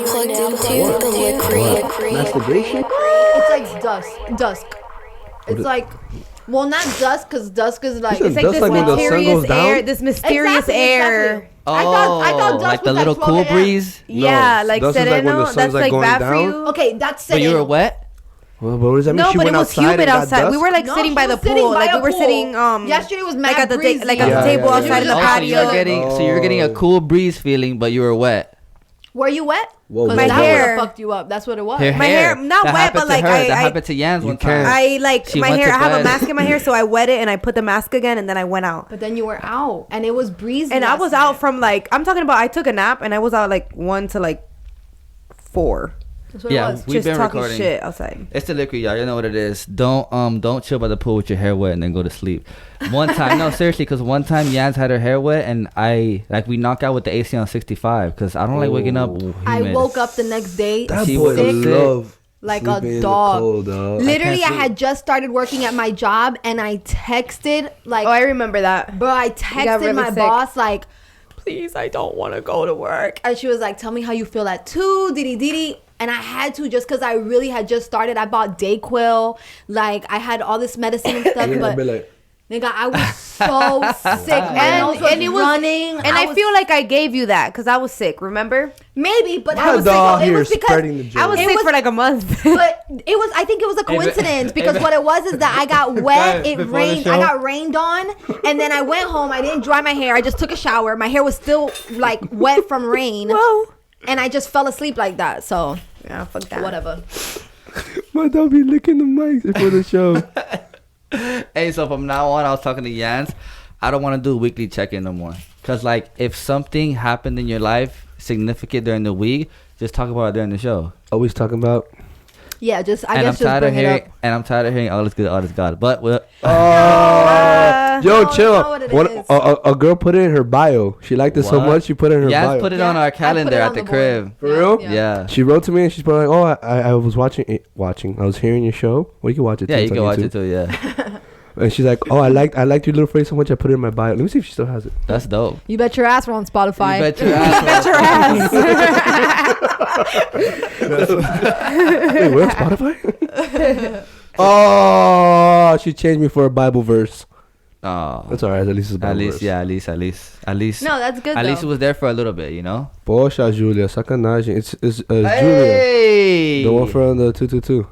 now plugged into the liquid. Masturbation? It's like dusk. It's like, well, not dusk, because dusk is like, It's it's like like when the sun goes down? This mysterious air. Exactly. I thought dusk like the was little 12 cool a.m. breeze. Yeah, No, like dusk is like when the sereno. sun's That's like like going bad for down. you. Okay, that's But you were sereno. wet? Well, what does that mean? No, She but it went was outside humid and got outside. dust? We were like No, sitting she by the was sitting pool. by Like a we were pool. sitting Yesterday was mad like at the breezy. like Yeah, at the table yeah, outside in the Oh, patio. so you're getting a cool breeze feeling, but you were wet. Were you wet? Whoa, Because my that hair. would have fucked you up. That's what it was. Her My hair, not That wet, happened but to like her. That I happened to Yanz one time. I like She my went hair. to I have a bed. mask in my hair, so I wet it and I put the mask again, and then I went out. But then you were out, and it was breezy. And I last was night. out from like I took a nap and I was out like 1 to like 4. That's what Yeah, it was. we've Just been talking recording. shit outside. It's the liquid, y'all. You know what it is. Don't chill by the pool with your hair wet and then go to sleep. One time, no, seriously, because one time Yanz had her hair wet and we knocked out with the AC on 65 because I don't like waking up. I humid. woke up the next day That She boy was sick. love like sleeping in a the dog. cold, dog. Literally, I sleep. had just started working at my job, and I texted like, Oh, I remember that. bro, I texted really my sick. boss like, please, I don't want to go to work. And she was like, tell me how you feel at 2, diddy. And I had to, just because I really had just started. I bought Dayquil. Like, I had all this medicine and stuff. Yeah, but, be like, nigga, I was so sick. And it was running. And I feel like I gave you that because I was sick. Remember? maybe, but My I was dog sick. It here was because spreading the joke. I was It sick was- for like a month. but it was, I think it was a coincidence because what it was is that I got wet, it before the rained, show? I got rained on, and then I went home, I didn't dry my hair, I just took a shower, my hair was still like wet from rain, Whoa. and I just fell asleep like that, so Yeah, fuck that. whatever. my dog be licking the mic before the show. Hey, so from now on, I was talking to Yanz. I don't want to do weekly check-in no more. Because, like, if something happened in your life significant during the week, just talk about it during the show. Always talking about. Yeah, just, I And I'm guess just tired of bring it hearing, up. and I'm tired of hearing all this good, all this God. But Yo, no, chill. that's not what it is. A girl put it in her bio. She liked it so What? much, she put it in her Yanz bio. put it Yeah, on I our put calendar it at on the the crib. board. For real? Yeah. She wrote to me and she's probably like, "Oh, I was watching. I was hearing your show. Well, you can watch it. Yeah, too. you It's on can watch YouTube." it too. Yeah, And she's like, "Oh, I liked your little phrase so much. I put it in my bio. Let me see if she still has it." that's dope. You bet your ass we're on Spotify. You bet your ass. Wait, we're on Spotify. Oh, she changed me for a Bible verse. Oh, That's alright. At least it's a Bible at least, verse. yeah, at least. No, that's good At least it though. was there for a little bit, you know. Poxa, Julia, sacanagem. It's Julia, Hey, the one from the 222.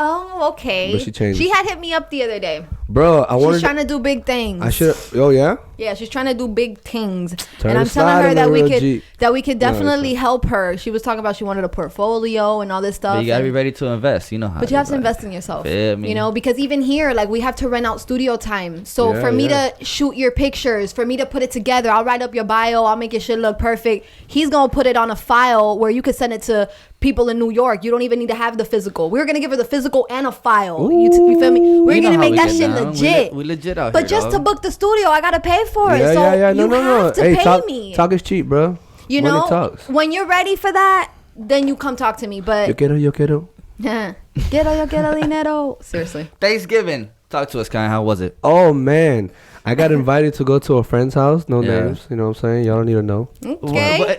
Oh, okay. But she changed. She had hit me up the other day. Bro, I She's wanted. trying to do big things. I should. Oh yeah. Yeah, she's trying to do big things, Turn and I'm the telling slide her in that the we real could Jeep. definitely fine. help her. She was talking about she wanted a portfolio and all this stuff. But you gotta be and- ready to invest. You know how. but it you have is, to like. invest in yourself. Feel me? You know, because even here, like we have to rent out studio time. So Yeah, for me yeah. to shoot your pictures, for me to put it together, I'll write up your bio. I'll make your shit look perfect. He's gonna put it on a file where you could send it to people in New York. You don't even need to have the physical. We're gonna give her the physical and a file. You feel me? We're You know gonna how make we that get shit down. legit. We legit out But here, just to dog. book the studio, I gotta pay for it. Yeah, So yeah. No, you no, no. have to Hey, pay me. talk is cheap, bro. You Money know, talks. when you're ready for that, then you come talk to me. Yo But quiero, yo quiero. yo quiero dinero. Seriously. Thanksgiving. Talk to us, Kayan. How was it? Oh man, I got invited to go to a friend's house. No Yeah. names. You know what I'm saying? Y'all don't need to know. Okay.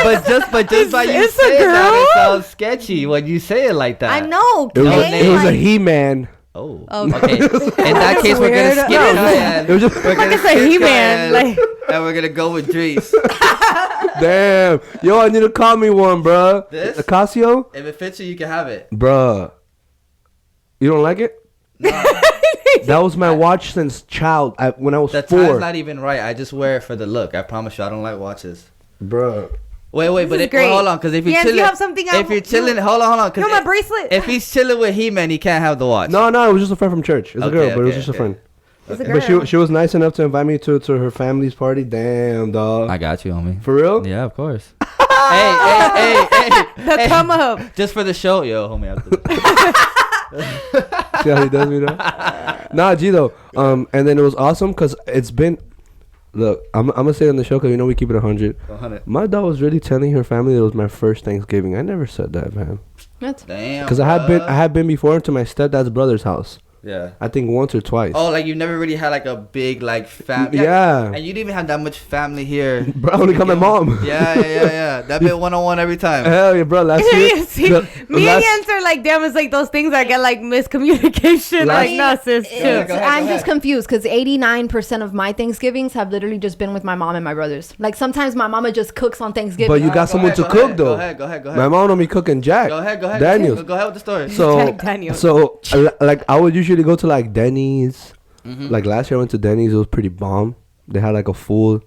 But just by you It's a saying that, girl? it sounds sketchy when you say it like that. I know. It was, okay? it was a Like, He-Man. Oh, Oh. okay. In that case, we're weird. gonna skip Kayan. It was just We're gonna it's a skip He-Man, Kayan, like- and we're gonna go with Dries. damn. Yo, I need to call me one, bruh. This? A Casio, If it fits you, you can have it. bruh. You don't like it? That was my watch since when I was The 4. time's not even right. I just wear it for the look. I promise you, I don't like watches. Bruh. Wait, but is great. hold on, because if you're Yes, you chilling, have something if you're chilling, hold on, You want my bracelet? If he's chilling with He-Man, he can't have the watch. No, it was just a friend from church. It's a Okay, girl, but it was okay, just a okay. friend. It's a But girl. she was nice enough to invite me to her family's party. Damn, dog. I got you, homie. For real? Yeah, of course. hey, The come up. just for the show, yo, homie. See how he does me though? Nah, G though. And then it was awesome because it's been. Look, I'm gonna say it on the show because you know we keep it 100. 100. My dog was really telling her family it was my first Thanksgiving. I never said that, man. What? Damn. Because I had been before to my stepdad's brother's house. Yeah. I think once or twice. Oh, like you never really had like a big like family. Yeah. And you didn't even have that much family here. Bro, I only got my mom. Yeah. That bit 1-on-1 every time. Hell yeah, bro. Last year. See, me and Yanz are like, damn, it's like those things that get like miscommunication. Like, no, sis. Go ahead, I'm just confused because 89% of my Thanksgivings have literally just been with my mom and my brothers. Like sometimes my mama just cooks on Thanksgiving. But you got someone to cook though. Go ahead. My mom don't be cooking Jack. Go ahead. Daniels. Go ahead with the story. So, Jack Daniels. like I would usually go to like Denny's. Like last year I went to Denny's. It was pretty bomb. They had like a full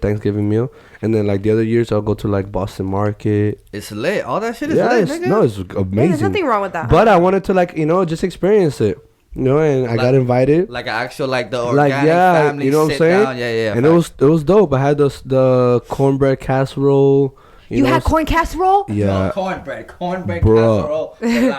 Thanksgiving meal. And then like the other years I'll go to like Boston Market. It's lit. All that shit is lit, nigga. No, it's amazing. Yeah, there's nothing wrong with that. But I wanted to like, just experience it. And I got invited. Like an actual like the organic family you know what I'm sit saying? down. Yeah. And it was dope. I had the cornbread casserole. You had corn casserole? Yeah. Cornbread Bruh. casserole.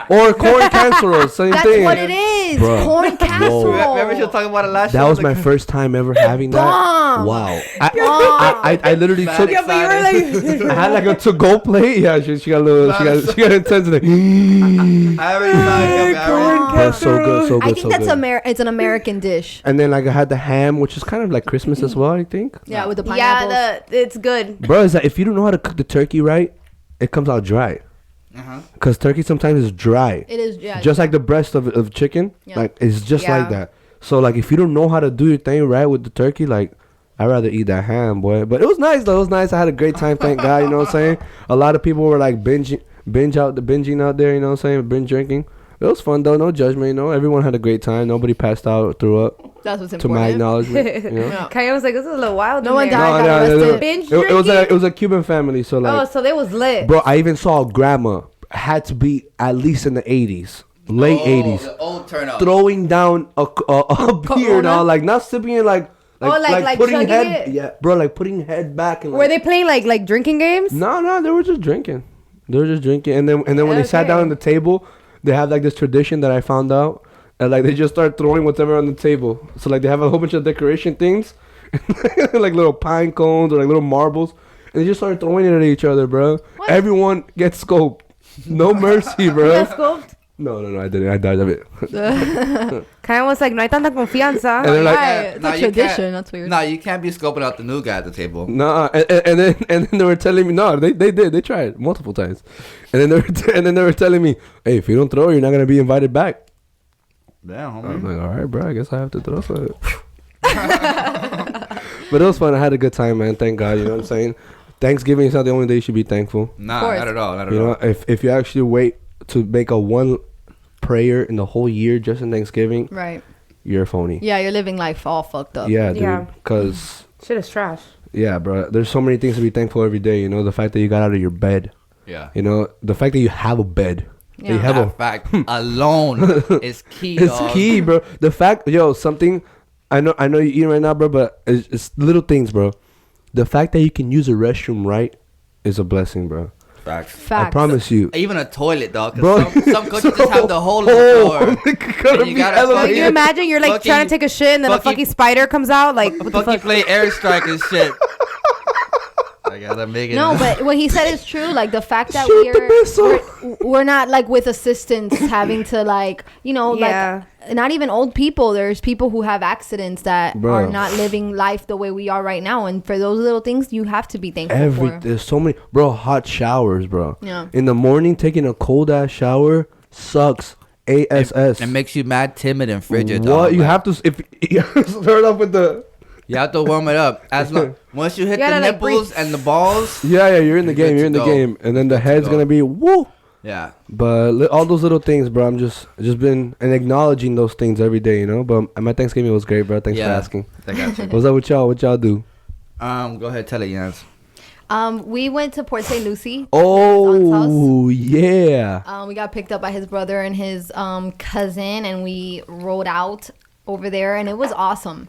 Or corn casserole, same That's thing. what it is. Bruh. Corn casserole. Remember she was talking about it last year? That was my first time ever having that. Bomb. Wow. I literally took. Yeah, but you were like, I had like a to-go plate. Yeah, she got a little. She got intense. Like, I already saw it. That's so good, so good, I think so that's good. it's an American dish. And then like I had the ham, which is kind of like Christmas as well. I think. Yeah, with the pineapples. Yeah, it's good. Bro, is that if you don't know how to cook the turkey right, it comes out dry. Cause turkey sometimes is dry. It is, yeah. Just like the breast of chicken, Yeah. like it's just Yeah. like that. So like if you don't know how to do your thing right with the turkey, like I'd rather eat that ham, boy. But it was nice though. It was nice. I had a great time, thank God. You know what I'm saying? A lot of people were like binging out there. You know what I'm saying? Binge drinking. It was fun though. No judgment. Everyone had a great time. Nobody passed out or threw up. That's what's To my important. acknowledgement. Yeah. Kayan was like, this is a little wild. No in one there. died. got arrested. Binge It was a Cuban family. So like, Oh, so they was lit. bro, I even saw a grandma had to be at least in the 80s, late 80s. The old turnout. Throwing down a beer, dog, like not sipping it, like like putting chugging head, it? yeah, bro, like putting head back and. Were they playing like drinking games? No, they were just drinking. And then when they sat down Okay. on the table, they have like this tradition that I found out, and like they just start throwing whatever on the table. So like they have a whole bunch of decoration things, like little pine cones or like little marbles, and they just start throwing it at each other, bro. What? Everyone gets scoped. No mercy, bro. That's cool. No, I didn't. I died of it. Kayan was like, no hay tanta confianza. And they're like, Right, it's a tradition. That's weird. No, you can't be scoping out the new guy at the table. nah. And then they were telling me, no, they did. They tried multiple times. And then they were telling me, hey, if you don't throw, you're not gonna be invited back. Damn, I'm homie. like, all right, bro. I guess I have to throw some. But it was fun. I had a good time, man. Thank God. You know what I'm saying? Thanksgiving is not the only day you should be thankful. Nah, course. not at all. Not at You all. know, if you actually wait to make a one prayer in the whole year just in Thanksgiving, Right. you're a phony. Yeah, you're living life all fucked up. Yeah, dude. Yeah. Because Shit is trash. yeah, bro. There's so many things to be thankful every day. You know, the fact that you got out of your bed. Yeah. You know, the fact that you have a bed. That you Yeah. have That fact alone is key. It's dog. key, bro. The fact, something. I know you're eating right now, bro. But it's little things, bro. The fact that you can use a restroom right is a blessing, bro. Facts. Facts. I promise you. Even a toilet, dog. 'Cause Bro. some countries just have the hole in the floor. Gotta And you be gotta elevated. Can you imagine you're like Fucking- trying to take a shit and then a fucking- fucking spider comes out? Like, what the Fucking fuck? play airstrike and shit. I gotta make it. No, but what he said is true. Like the fact that Shoot the missile. we're not like with assistance having to like Yeah. like not even old people. There's people who have accidents that Bro. are not living life the way we are right now, and for those little things, you have to be thankful for. There's so many, bro. Hot showers, bro. Yeah. In the morning, taking a cold ass shower sucks. Ass. it makes you mad, timid, and frigid. What dog. you Like, have to if you start off with the. You have to warm it up. As long once you hit You the gotta, like, nipples breathe. and the balls. Yeah, you're in the You're game. good You're in to the go. game, and then the You're good to head's go. gonna be woo. Yeah. But all those little things, bro. I'm just been and acknowledging those things every day, you know. But my Thanksgiving was great, bro. Thanks for Yeah. asking. I got you. What's up with y'all? What y'all do? Go ahead, tell it, Yanz. We went to Port St. Lucie. Oh yeah. We got picked up by his brother and his cousin, and we rode out over there, and it was awesome.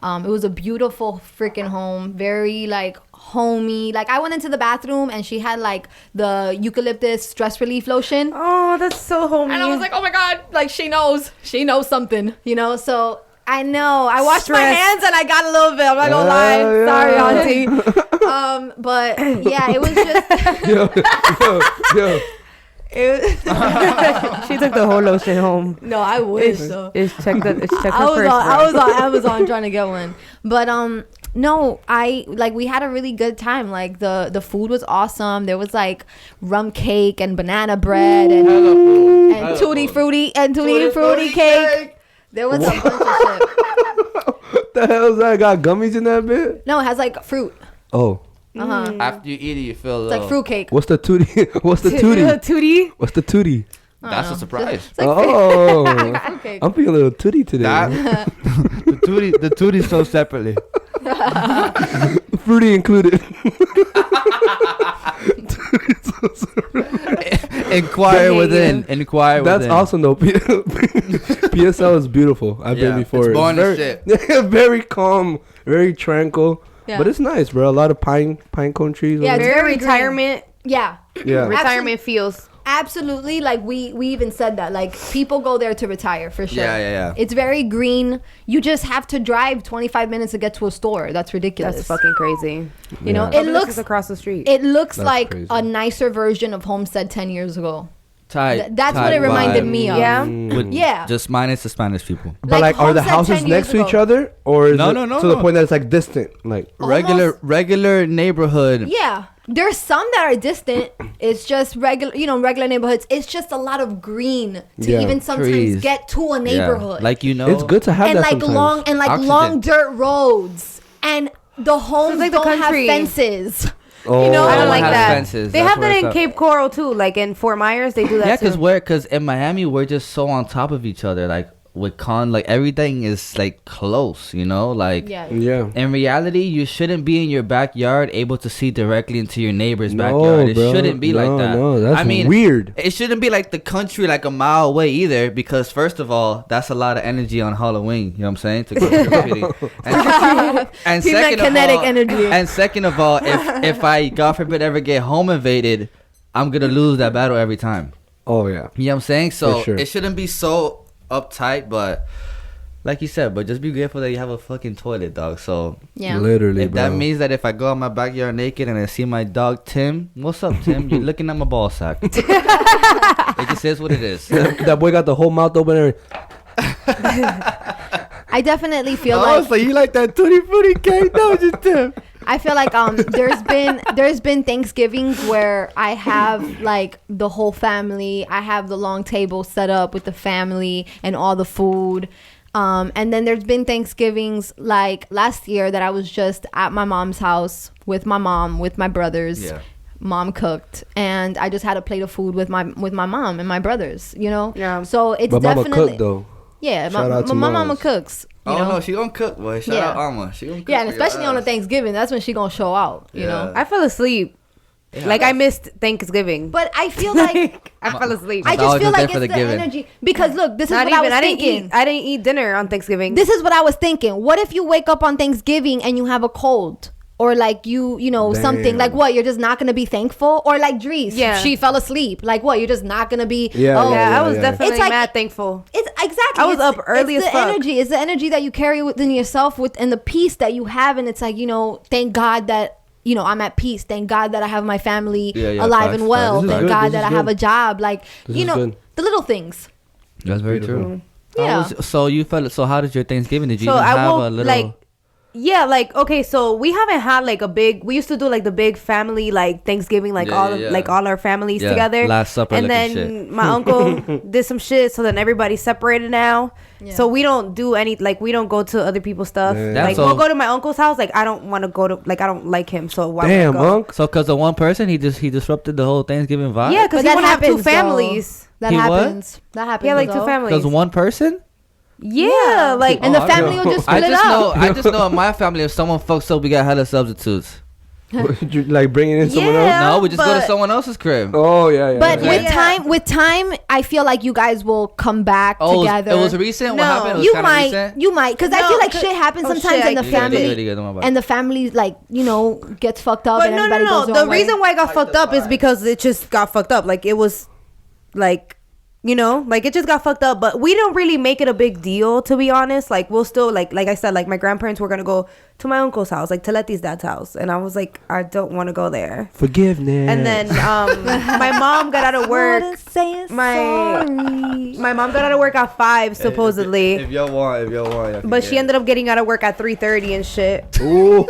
It was a beautiful freaking home, very like homey. Like I went into the bathroom and she had like the eucalyptus stress relief lotion, Oh, that's so homey. and I was like, oh my god, like she knows something, you know. So I know I washed my Stress. hands and I got a little bit. I'm not gonna lie, Yeah. sorry, auntie. But yeah, it was just. yo. She took the whole lotion home. No, I wish so. It's check her I was on Amazon trying to get one, but no, we had a really good time. Like the food was awesome. There was like rum cake and banana bread and tutti frutti cake. There was a bunch of shit. What the hell is that? Got gummies in that bit? No, it has like fruit. Oh. After you eat it, you feel It's like fruit cake. What's the tootie? What's the tootie? Tootie? What's the tootie? That's a surprise. It's like Oh. fruit cake. I'm feeling a little tootie today. The tootie sold separately. Fruity included. Inquire within. That's awesome though. PSL is beautiful. I've been before. It's boring as very, shit. very calm, very tranquil. Yeah. But it's nice, bro. A lot of pine cone trees. Yeah, over it's there. very retirement. Yeah. Yeah. Retirement feels. Absolutely. Like we even said that. Like people go there to retire for sure. Yeah. It's very green. You just have to drive 25 minutes to get to a store. That's ridiculous. That's fucking crazy. You know, Yeah. it looks across the street. It looks That's like crazy. a nicer version of Homestead 10 years ago. That's what it reminded me of. Yeah. Yeah. Just minus the Spanish people. But like, are the Homestead houses 10 years next to each ago. other, or is No, it no, to the no. point that it's like distant? Like, Regular neighborhood. Yeah. There's some that are distant. It's just regular neighborhoods. It's just a lot of green to Yeah. even sometimes Trees. get to a neighborhood. Yeah. Like it's good to have and that like sometimes. Oxygen. long dirt roads, and the homes like the don't have country. fences. Oh, You know, I don't like has that. fences. They That's have where that it's in at. Cape Coral too. Like in Fort Myers, they do that Yeah, too. because in Miami we're just so on top of each other. Like with like everything is like close. You know, like Yeah. Yeah. in reality, you shouldn't be in your backyard able to see directly into your neighbor's No, backyard. It bro. shouldn't be like No, that. no, that's I mean, weird. It shouldn't be like the country like a mile away either, because first of all, that's a lot of energy on Halloween. You know what I'm saying? To go trick-or-treating. And He's that second of kinetic all, energy. And second of all, if I God forbid ever get home invaded, I'm gonna lose that battle every time. Oh yeah. You know what I'm saying? So For sure. it shouldn't be so uptight, but like you said, but just be grateful that you have a fucking toilet, dog. So Yeah. Literally, if bro. that means that if I go out my backyard naked and I see my dog Tim, what's up, Tim? You're looking at my ball sack. It just is what it is. that boy got the whole mouth open. And I definitely feel Oh, like so you like that tutti frutti cake? No, just Tim. I feel like there's been Thanksgivings where I have like the whole family. I have the long table set up with the family and all the food. And then there's been Thanksgivings like last year that I was just at my mom's house with my mom, with my brothers. Yeah. Mom cooked, and I just had a plate of food with my mom and my brothers. You know. Yeah. So it's but mama definitely cooked though. yeah. Shout out to My mama moms. cooks. You Oh know? no, she gonna cook, boy. Shout Yeah. out Alma. She gonna cook. Yeah, and for your especially on a ass. Thanksgiving, that's when she gonna show out. You Yeah. know. I fell asleep. Yeah. Like I missed Thanksgiving. But I feel like I fell asleep. I dog just feel is there like for it's the the giving. energy. Because look, this is Not what I even. was I didn't thinking. eat. I didn't eat dinner on Thanksgiving. This is what I was thinking. What if you wake up on Thanksgiving and you have a cold? Or like you know, something Damn. like what? You're just not gonna be thankful? Or like Dries, Yeah. she fell asleep. Like what? You're just not gonna be. Yeah, oh, yeah, I was yeah. definitely It's like- mad thankful. It's exactly. I was it's- up early it's as the fuck. energy. It's the energy that you carry within yourself, and the peace that you have, and it's like, you know, thank God that, you know, I'm at peace. Thank God that I have my family Yeah, alive facts, and well. facts. This is Thank good, God this that is I have good. a job. Like, This you is know, good. the little things. That's very Beautiful. true. Yeah. So you felt. So how did your Thanksgiving? Did you So even I have woke a little? like, yeah, like okay. So we haven't had like a big. We used to do like the big family like Thanksgiving, like Yeah, all yeah, of yeah. like all our families Yeah, together. Last Supper and looking then shit. my uncle did some shit. So then everybody's separated now. Yeah. So we don't do any like we don't go to other people's stuff. Damn. That's Like all- we'll go to my uncle's house. Like I don't want to go to like I don't like him. So why Damn, would I go? Unc. So because of one person, he disrupted the whole Thanksgiving vibe. Yeah, because But he that want to have two happens, though. families. That He what? happens. That happens. Yeah, like two though. families. Because one person. Yeah, like And the Oh, I family know. will just I split it just up. know. I just know in my family, if someone fucks up, we got hella substitutes. You, like bringing in someone else. Yeah, No, we just go to but- someone else's crib. Oh yeah, yeah. But yeah. with time, I feel like you guys will come back Oh, together. it was recent. No. What happened? It was you kinda might, recent? you might, because I No, feel like 'cause- shit happens oh, sometimes shit, in the I- You gotta family, do it, you gotta do it. and the family like, you know, gets fucked up, But and no, everybody goes their The own way. reason why I got fucked up is because it just got fucked up. Like it was, like You know, like it just got fucked up, but we don't really make it a big deal, to be honest. Like we'll still like I said, like my grandparents were gonna go to my uncle's house, like to Letty's dad's house, and I was like, I don't want to go there. Forgiveness. And then my mom got out of work. My mom got out of work at 5 supposedly. If y'all want, but she ended up getting out of work at 3:30 and shit. Ooh.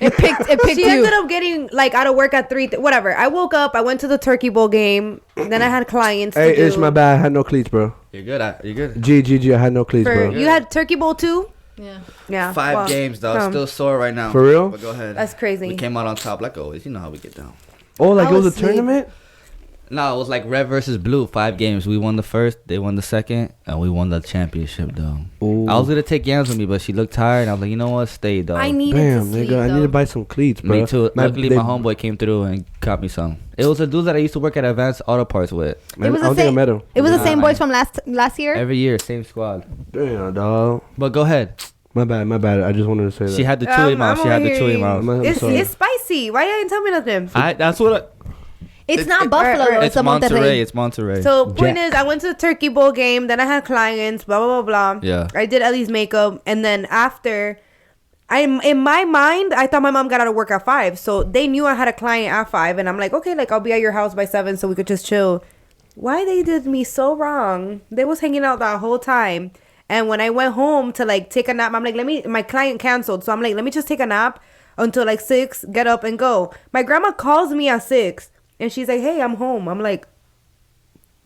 It picked She you. ended up getting like out of work at 3. Whatever. I woke up. I went to the Turkey Bowl game. Then I had clients. Hey, to do. it's my bad. I had no cleats, bro. You're good. You're good. G. I had no cleats, bro. You had Turkey Bowl too? Yeah. Yeah. 5 well, games, dog. Still sore right now. For real? But go ahead. That's crazy. We came out on top like always. You know how we get down. Oh, like I it was was a tournament? No, it was like red versus blue. 5 games. We won the first. They won the second, and we won the championship, though. Ooh. I was gonna take Yanz with me, but she looked tired. I was like, you know what? Stay, dog. I needed Damn, to sleep, nigga, I need though. to buy some cleats, bro. Me too. Luckily, they- my homeboy came through and got me some. It was a dude that I used to work at Advanced Auto Parts with. Man, It was I don't the think I same. met him. It was the Nah, same man. boys from last year. Every year, same squad. Damn, dog. But go ahead. My bad. I just wanted to say that. She had the chewy mouth. She had the chewy mouth. I'm It's sorry. spicy. Why you didn't tell me nothing? That's what. It's not Buffalo. or- It's It's a Monterey. It's Monterey. So point Jack. is, I went to the Turkey Bowl game. Then I had clients. Blah blah blah blah. Yeah. I did Ellie's makeup, and then after, in my mind, I thought my mom got out of work at 5, so they knew I had a client at 5, and I'm like, okay, like I'll be at your house by 7, so we could just chill. Why they did me so wrong? They was hanging out that whole time, and when I went home to like take a nap, I'm like, my client canceled, so I'm like, let me just take a nap until like 6, get up and go. My grandma calls me at 6, and she's like, hey, I'm home. I'm like,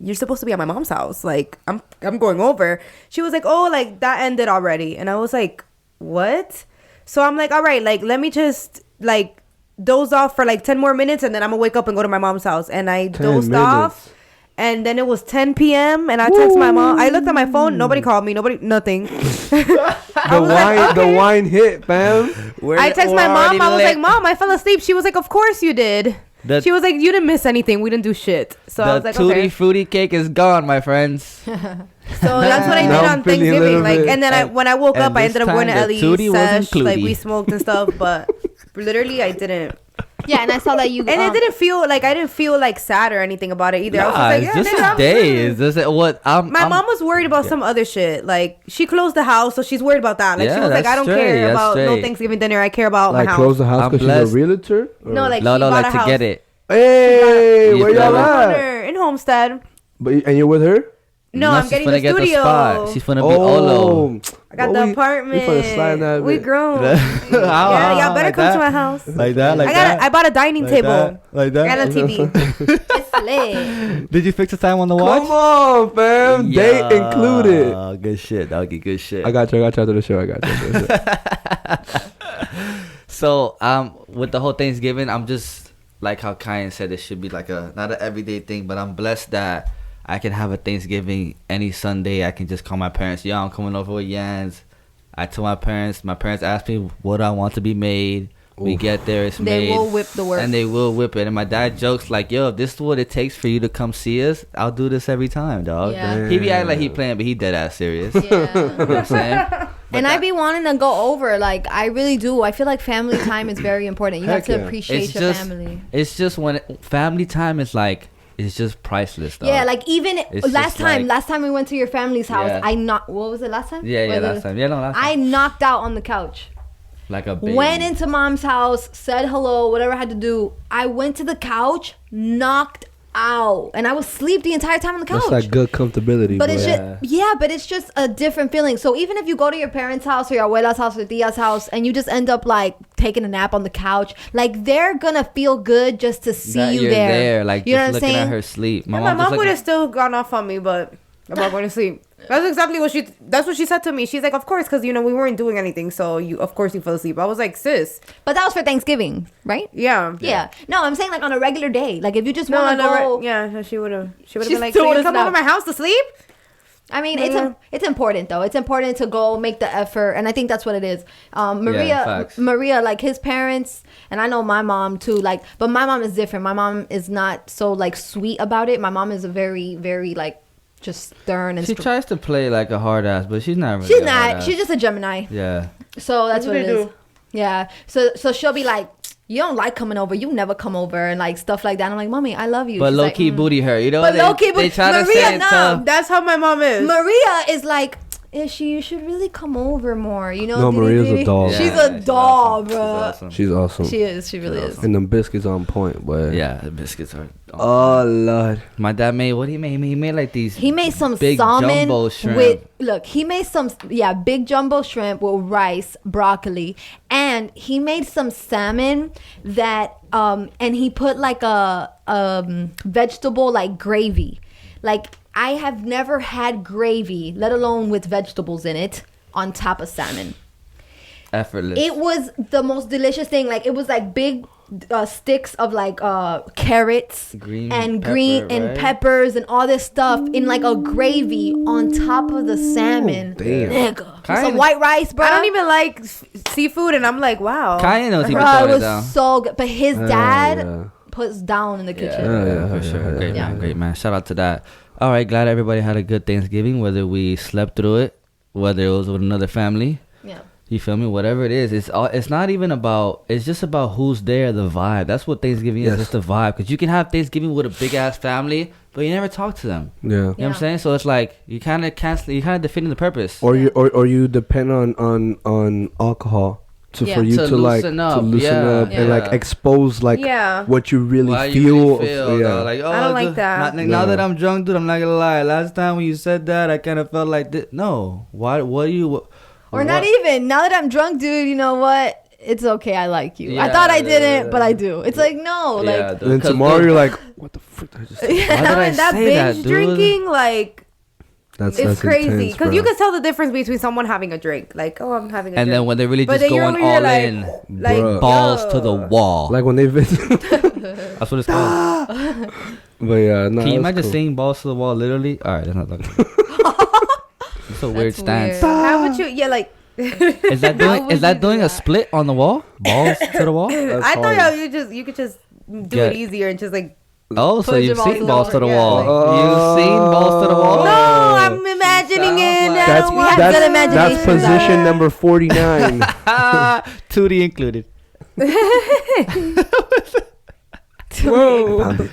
you're supposed to be at my mom's house. Like, I'm going over. She was like, oh, like that ended already. And I was like, what? So I'm like, all right, like, let me just like doze off for like 10 more minutes, and then I'm gonna wake up and go to my mom's house. And I 10 dozed minutes. off, and then it was 10 p.m. and I text my mom. I looked at my phone. Nobody called me. Nothing. The wine hit, fam. I text my mom. I was like, Mom, I fell asleep. She was like, of course you did. She was like, you didn't miss anything. We didn't do shit. So I was The like, tutti okay. fruity cake is gone, my friends. So that's what I did Now I'm on feeling a Thanksgiving. little Like, bit- and then when I woke and up, I this ended up going to time the Ellie's tootie wasn't sesh. Like, cluty. we smoked and stuff, but literally, I didn't. Yeah, and I saw that you. And I didn't feel like sad or anything about it either. I was Nah, just like, it's yeah, just nigga, a I'm day. good. It's just what I'm. My mom was worried about some other shit. Like, she closed the house, so she's worried about that. Like, she Yeah, was like, that's I don't straight, care that's about no straight. Thanksgiving dinner. I care about Like my house. close the house I'm because she's blessed. a realtor? Or- No, like, No, she bought like a to house. get it. Hey, You where feel y'all me? at? Corner in Homestead. And you're with her? No, I'm getting the Get studio. spot. She's finna be Olo. I got Well, the apartment. We finna slide that We bit. grown. Yeah, y'all better like come that? to my house. Like that, like I bought a dining Like table that? Like that? and a TV. It's lit. Did you fix the time on the watch? Come on, fam. Date included. Good shit, doggy. Good shit. I got you after the show. After the show. So, with the whole Thanksgiving, I'm just like how Kayan said, it should be like not an everyday thing, but I'm blessed that I can have a Thanksgiving any Sunday. I can just call my parents, yo, I'm coming over with Yanz. I tell my parents ask me what I want to be made. We Oof. get there, it's made. They will whip the work. And they will whip it. And my dad jokes like, yo, if this is what it takes for you to come see us, I'll do this every time, dog. Yeah. He be acting like he playing, but he dead ass serious. You Yeah. know what I'm saying? But And I be wanting to go over. Like, I really do. I feel like family time is very important. You have Heck to yeah. appreciate It's your just, family. it's just when family time is like, it's just priceless, dog. Yeah, like even It's last just like- time we went to your family's house, Yeah. I knocked. What was it last time? Yeah, Was last it- time. Yeah, no, last time. I knocked out on the couch. Like a baby. Went into mom's house, said hello, whatever I had to do. I went to the couch, knocked out, and I was asleep the entire time on the couch. That's like good comfortability. But boy. it's just but it's just a different feeling. So even if you go to your parents' house or your abuela's house or tia's house and you just end up like taking a nap on the couch, like they're gonna feel good just to see That you you're there. like You know just what I'm looking at saying? her sleep. My just mom like- would have still gone off on me, but I'm not going to sleep. That's exactly what that's what she said to me. She's like, of course, because, we weren't doing anything. So, of course you fell asleep. I was like, sis. But that was for Thanksgiving, right? Yeah. Yeah. No, I'm saying like on a regular day. Like if you just No, want to go. yeah, she would have She been like, still so you would've come over snapped. my house to sleep? I mean, Yeah. it's important though. It's important to go make the effort, and I think that's what it is. facts. Maria, like his parents, and I know my mom too. Like, but my mom is different. My mom is not so like sweet about it. My mom is a very, very like just stern and. She tries to play like a hard ass, but she's not really. She's a hard not. ass. She's just a Gemini. Yeah. So that's what it they is. do. Yeah. So she'll be like, you don't like coming over. You never come over and like stuff like that. I'm like, mommy, I love you. But She's low like, key booty hurt. You know But what? low-key They booty- try to Maria, say it no. tough. That's how my mom is. Maria is like, Ishy, you should really come over more. You know? No, Maria's a doll. She's Yeah, a doll, awesome. bro. Awesome. She's awesome. She is. She really is. And them biscuits on point, boy. Yeah, the biscuits are. Oh Lord. My dad made what he made. He made like these. He made some big salmon jumbo shrimp. with he made some big jumbo shrimp with rice, broccoli, and he made some salmon that and he put like a vegetable like gravy. Like I have never had gravy, let alone with vegetables in it, on top of salmon. effortless. It was the most delicious thing. Like it was like big sticks of like carrots Green and pepper, right? peppers and all this stuff in like a gravy on top of the salmon. Damn. Nigga. Kinda. Some white rice, bro. I don't even like seafood, and I'm like, wow. Kayan knows he Bro, been it throwing it was down. so good. But his dad yeah. puts down in the kitchen. For sure. Great yeah. man, great man. Shout out to that. All right, glad everybody had a good Thanksgiving, whether we slept through it, whether it was with another family. Yeah. You feel me? Whatever it is, it's not even about. It's just about who's there, the vibe. That's what Thanksgiving is. Yes. Just the vibe. Because you can have Thanksgiving with a big ass family, but you never talk to them. Yeah. You know what Yeah. I'm saying? So it's like you kind of cancel. You kind of defeating the purpose. Or you depend on alcohol Yeah. for you To to like loosen up. to loosen Yeah. up and like Yeah. expose like Yeah. what you really Why feel. you really feel? Yeah. Though? Like, oh, I don't like dude, that. Now No. that I'm drunk, dude, I'm not gonna lie. Last time when you said that, I kind of felt like this. No, why? What do you? Or not even. Now that I'm drunk, dude, you know what? It's okay. I like you. I Yeah, thought I yeah, didn't, yeah. but I do. It's like, no. Yeah, Like, dude, And then 'cause, tomorrow dude, you're like, what the frick did I just say? Why did I And that say that, binge dude? drinking, like, That's it's crazy. intense, Because bro. you can tell the difference between someone having a drink. Like, oh, I'm having a And drink. then when they really But just then you're going over here all like, in, like Bruh. balls to the yo. wall. Like when they visit. That's what it's called. But yeah, no. Can you that's imagine cool. saying balls to the wall? Literally. All right, that's not like. It's a weird That's stance. weird. How would you, yeah, like, Is that doing? would Is that you do doing a that? split on the wall? Balls to the wall. That's I thought hard. you could just do Get- it easier and just like, Oh, so Push you've your balls seen to balls the to the wall. wall. Yeah. You've seen balls to the wall. no, I'm imagining sounds it. like- I That's don't want good that's, imagination. that's position number 49. 2D included. Whoa.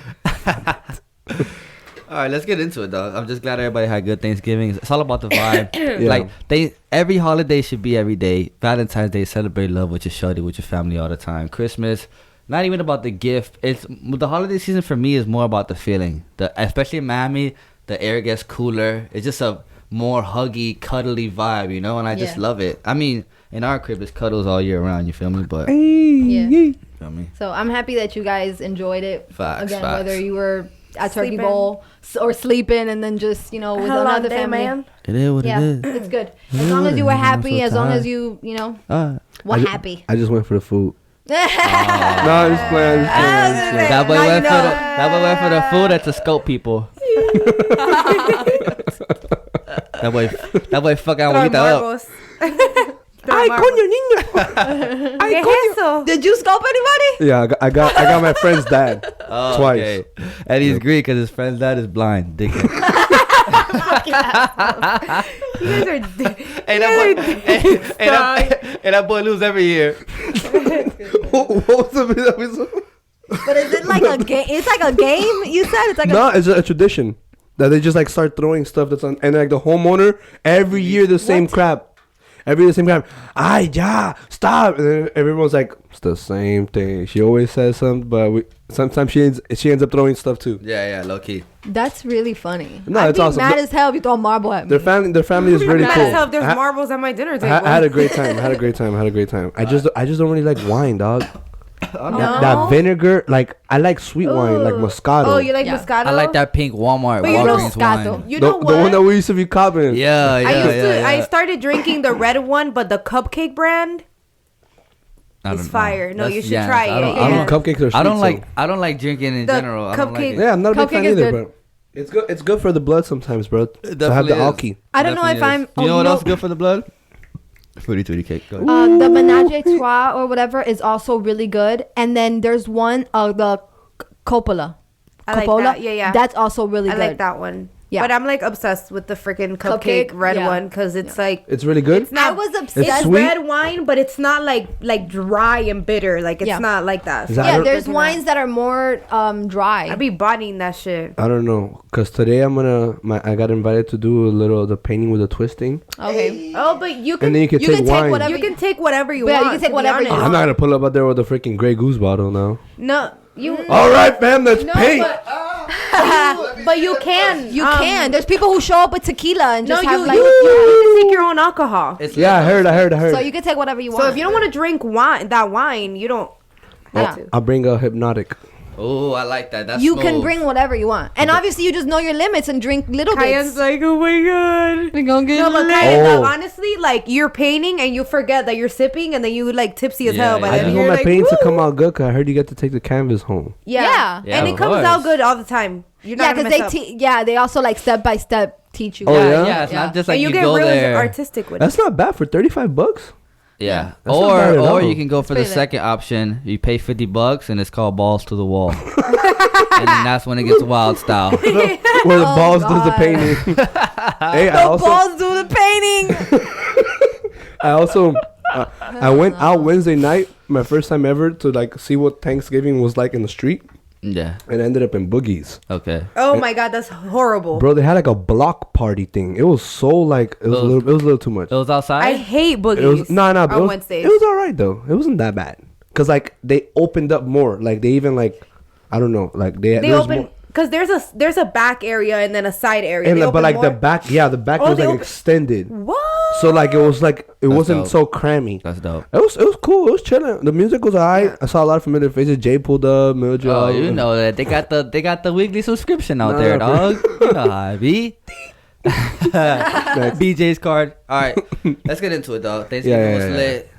All right, let's get into it, though. I'm just glad everybody had good Thanksgiving. It's all about the vibe. Yeah. Like every holiday should be every day. Valentine's Day, celebrate love with your shorty, with your family all the time. Christmas, not even about the gift. It's the holiday season for me is more about the feeling. Especially in Miami, the air gets cooler. It's just a more huggy, cuddly vibe, you know. And I just Yeah. love it. I mean, in our crib, it's cuddles all year round. You feel me? But yeah. you feel me? So I'm happy that you guys enjoyed it. Facts, Again, facts. whether you were at Turkey Sleeping. Bowl or sleeping and then just, you know, with how long another day, family. man? It is what Yeah, it is. it's good. As long as you were happy, as long as you know, were happy. I just went for the food. Oh. No, I'm just playing. I'm just playing, I'm just playing. That boy Now you went for know. that boy went for the food at the scope people. that boy fuck out Throw with up. marbles. Ay, coño, niño. Ay, ¿Qué es coño. eso? Did you scope anybody? Yeah, I got my friend's dad Oh, twice. okay. And he's green because his friend's dad is blind. Dickhead. You guys are and that boy lose every year. What was the episode? But is it like a game? It's like a game. You said it's like No, it's a tradition that they just like start throwing stuff that's on, and like the homeowner every year the same crap. Every year the same crap. Ay, yeah, stop. And then everyone's like, it's the same thing. She always says something, but sometimes she ends up throwing stuff too. Yeah, low key. That's really funny. No, I'd it's be awesome. mad as hell if you throw a marble at me. Their family is really mad cool. as hell if there's I- marbles at my dinner table. I had a great time. I had a great time. I just don't really like wine, dog. No? That vinegar, like I like sweet wine, like Moscato. Oh, you like Yeah. Moscato? I like that pink Walmart But you know Walgreens Moscato. wine. You the, know the one that what? we used to be copping. Yeah, yeah, I started drinking the red one, but the cupcake brand. It's fire. No, you should try it. I don't cupcakes are sweet. I don't like drinking in The general. I don't like cupcake- it. Yeah, I'm not a big Cupcake fan is either, good. bro. It's good. It's good for the blood sometimes, bro. To have definitely the is. alky. I don't know if Definitely I'm. is. You know what else is good for the blood? Fruity Tooty cake. Go ahead. The Menage a Trois or whatever is also really good. And then there's one, the Coppola. I like Coppola. that. Yeah. That's also really I good. like that one. Yeah. But I'm like obsessed with the freaking cupcake red yeah. one because it's like It's really good. it's not. I was obsessed. It's It's sweet? red wine, but it's not like dry and bitter. Like it's Yeah. not like that. Is So that- Yeah, don't- there's wines that are more dry. I be bodying that shit. I don't know, cause today I got invited to do the painting with the twisting, Okay. Oh, but you can and then you can You take can take wine. whatever you can take whatever you Yeah, you want. can take to be whatever you honest. I'm not gonna pull up out there with a freaking Grey Goose bottle now. No, you. All right, fam, let's paint. But you can. You can. There's people who show up with tequila and No, just you, have you, like. you can take your own alcohol. It's Yeah, I heard. So you can take whatever you want. So if you don't want to drink wine, you don't have to. I'll bring a hypnotic. Oh, I like that. That's you can smooth. bring whatever you want, and obviously you just know your limits and drink little Kayan's bits. like, oh my god. We gonna get No, but lit. Kayan, Oh. honestly, like you're painting and you forget that you're sipping and then you like tipsy as Yeah, hell. By yeah. I then just you're want my like, paintings to woo. come out good, cause I heard you get to take the canvas home. Yeah. Yeah, And of it comes course. out good all the time. You're Yeah, not because gonna mess they up. they also like step by step teach you. Oh, yeah? Yeah, it's Yeah. not just like And you you get go real there. artistic with it. That's not bad for $35. Yeah. That's not bad at Or all. you can go for the pretty lit. second option. You pay $50 and it's called balls to the wall. And then that's when it gets wild style. Where the balls does the God. painting. Hey, I also Balls do the painting. I went out Wednesday night, my first time ever, to like see what Thanksgiving was like in the street, Yeah. and ended up in Boogies. Okay. Oh my god, that's horrible. Bro, they had like a block party thing. It was so like it was a little too much. It was outside? I hate boogies. It was but on it was, Wednesdays. it was all right though. It wasn't that bad because like they opened up more. Like they even like I don't know. Like they there was open more- because there's a back area and then a side area. and They but open like the more? back, the back Oh, was they like open- extended. What? So like it wasn't dope. so crammy. That's dope. It was cool. It was chilling. The music was alright. I saw a lot of familiar faces. Jay pulled up, Mildred. Oh, you know that they got the weekly subscription out there, bro. dog. You know how I be. BJ's card. All right, let's get into it, dog. Thanksgiving was lit.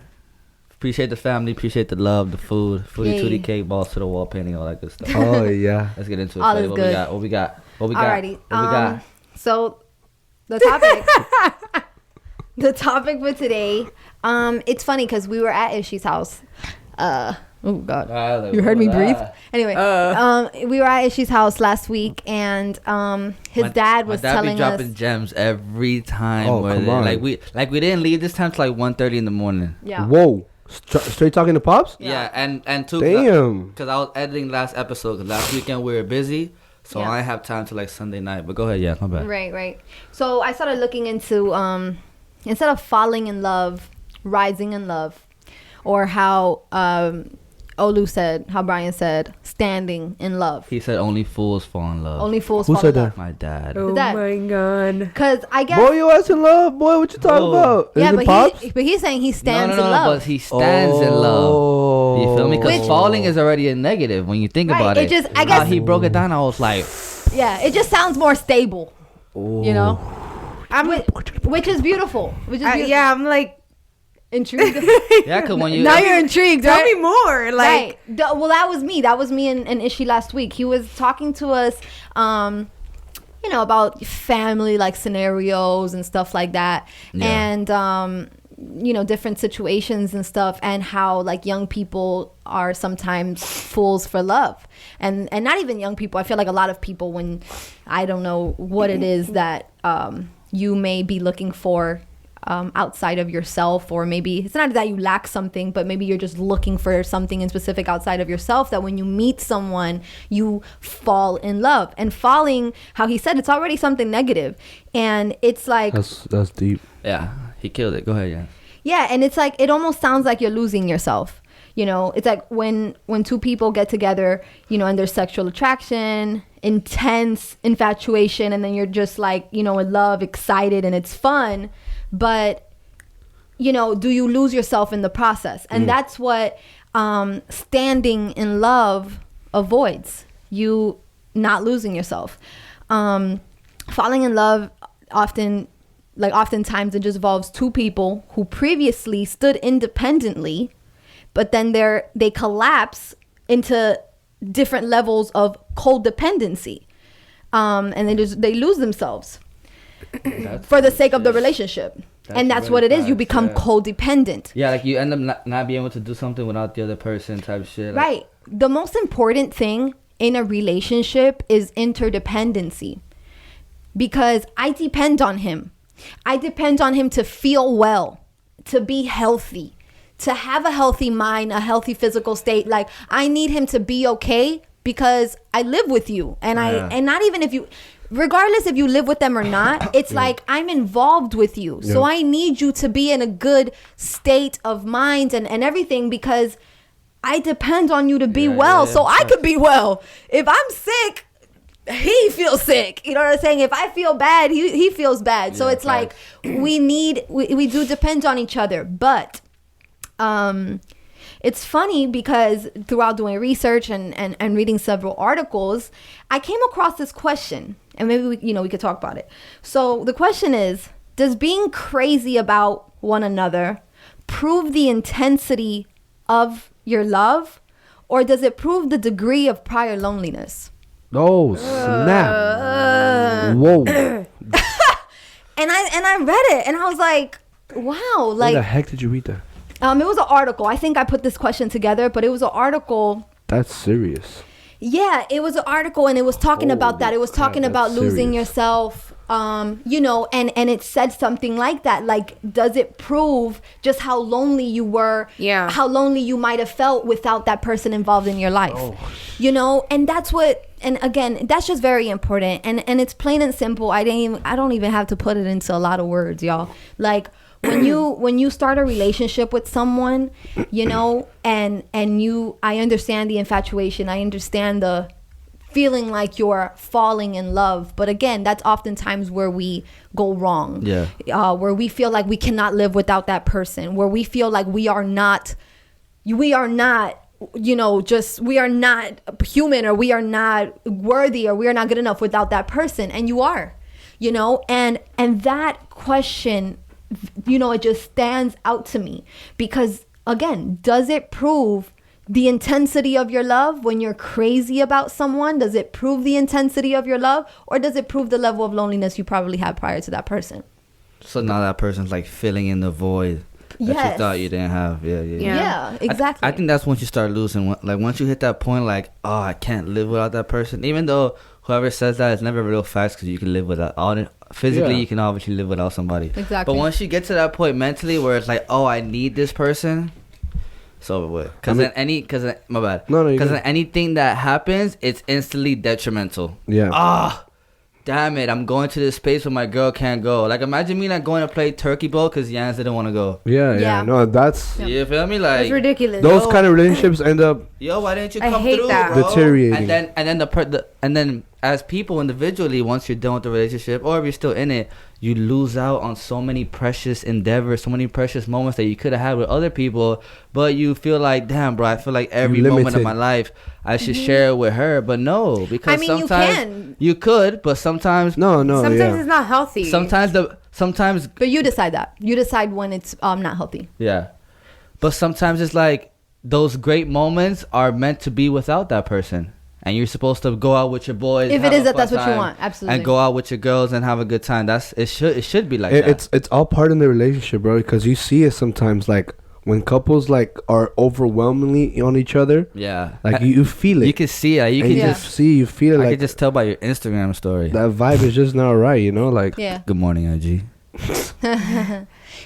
Appreciate the family. Appreciate the love, the food, foodie Yay. tootie cake, balls to the wall painting, all that good stuff. Oh yeah. Let's get into it. All Freddy. is What good. we got? What we got? What we got? Alrighty. What we got? So the topic the topic for today, it's funny because we were at Ishy's house. Oh God. You heard me breathe. Anyway, we were at Ishy's house last week, and his dad was my dad telling be dropping us. gems every time. Oh, where come they- on. Like we didn't leave this time till like 1:30 in the morning. Yeah. Whoa. Straight talking to pops. Yeah, and two. Damn. Because I was editing last episode. Cause last weekend we were busy, so Yeah. I didn't have time till like Sunday night. But go ahead, yeah, my bad. Right. So I started looking into instead of falling in love, rising in love, or how Olu said, how Brian said, standing in love. He said only fools fall in love. Only fools Who fall said in love. that? My dad. Oh Dad. my god. Cause I guess Boy, you ass in love, boy. What you talking Oh. about? yeah, Is it pops? but he's saying he stands no, in love. but he stands in love. You feel me? Because Which- falling is already a negative when you think Right, about it it. just- I How guess- he broke it down, I was like, Yeah, it just sounds more stable. You know, which is beautiful. Which is beautiful. Yeah, I'm like, Intrigued. yeah, because when you Now you're intrigued, tell right? me more. Like, Right. Well, that was me. That was me and Ishy last week. He was talking to us, about family like scenarios and stuff like that, Yeah. and different situations and stuff, and how like young people are sometimes fools for love, and not even young people. I feel like a lot of people, when I don't know what it is that you may be looking for. Outside of yourself, or maybe it's not that you lack something, but maybe you're just looking for something in specific outside of yourself, that when you meet someone you fall in love. And falling, how he said, it's already something negative, and it's like That's deep. yeah, he killed it. Go ahead, yeah. yeah, and it's like it almost sounds like you're losing yourself. It's like when two people get together, and there's sexual attraction, intense infatuation, and then you're just like, in love, excited, and it's fun. But, do you lose yourself in the process? And that's what standing in love avoids, you not losing yourself. Falling in love oftentimes it just involves two people who previously stood independently, but then they collapse into different levels of codependency, and they lose themselves for the sake of the relationship. And that's really what it is. You facts, become yeah. codependent. Yeah, like you end up not being able to do something without the other person type shit. Like, Right. The most important thing in a relationship is interdependency. because I depend on him. I depend on him to feel well, to be healthy, to have a healthy mind, a healthy physical state. Like, I need him to be okay because I live with you. And and not even if you, regardless if you live with them or not, it's like I'm involved with you. So I need you to be in a good state of mind and everything, because I depend on you to be well. So I could be well. If I'm sick, he feels sick. You know what I'm saying? If I feel bad, he feels bad. So it's like we do depend on each other. But it's funny because throughout doing research and reading several articles, I came across this question, and maybe we could talk about it. So the question is, does being crazy about one another prove the intensity of your love, or does it prove the degree of prior loneliness? Oh, snap. Whoa. And I read it and I was like, wow, like, Where the heck did you read that? it was an article. I think I put this question together, but it was an article. That's serious. Yeah, it was an article, and it was talking about that. It was talking crap, about that's losing serious. yourself, and it said something like that. Like, does it prove just how lonely you were? Yeah. How lonely you might have felt without that person involved in your life. And that's what. And again, that's just very important. And it's plain and simple. I don't even have to put it into a lot of words, y'all. Like, when you start a relationship with someone, and I understand the infatuation, I understand the feeling like you're falling in love, but again, that's oftentimes where we go wrong. Where we feel like we cannot live without that person, where we feel like we are not we are not human, or we are not worthy, or we are not good enough without that person. And you are, and that question, it just stands out to me, because again, does it prove the intensity of your love when you're crazy about someone? Does it prove the intensity of your love, or does it prove the level of loneliness you probably had prior to that person? So now that person's like filling in the void that you thought you didn't have. Yeah, exactly. I think that's once you start losing. Like, once you hit that point, like, oh, I can't live without that person. Even though whoever says that, it's never real facts, because you can live without physically. You can obviously live without somebody. Exactly. But once you get to that point mentally where it's like, oh, I need this person, it's over with. Because my bad. No, because anything that happens, it's instantly detrimental. Yeah. Damn it, I'm going to this space where my girl can't go. Like, imagine me not going to play turkey bowl because Yanz didn't want to go. Yeah. No, that's... You feel me? Like, It's ridiculous. Those kind of relationships end up... Yo, why didn't you I come hate through, that. bro? Deteriorating. And then as people individually, once you're done with the relationship, or if you're still in it, you lose out on so many precious endeavors, so many precious moments that you could have had with other people, but you feel like, damn, bro, I feel like every moment of my life I should share it with her. But no, because sometimes you could, but sometimes No. Sometimes it's not healthy. Sometimes But you decide that. You decide when it's not healthy. Yeah. But sometimes it's like those great moments are meant to be without that person. And you're supposed to go out with your boys. If it is that's what you want, absolutely. And go out with your girls and have a good time. It should be like that. It's all part of the relationship, bro, because you see it sometimes, like, when couples, like, are overwhelmingly on each other. Yeah. Like, you feel it. You can see it. You you feel it. I Like, can just tell by your Instagram story. that vibe is just not right, like... Yeah. Good morning, IG.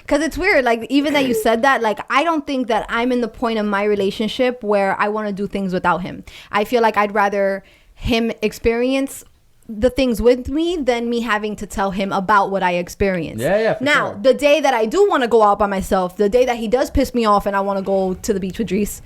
Because it's weird, like, even that you said that, like, I don't think that I'm in the point of my relationship where I want to do things without him. I feel like I'd rather him experience the things with me than me having to tell him about what I experienced. For now, sure. the day that I do want to go out by myself, the day that he does piss me off and I want to go to the beach with Dries,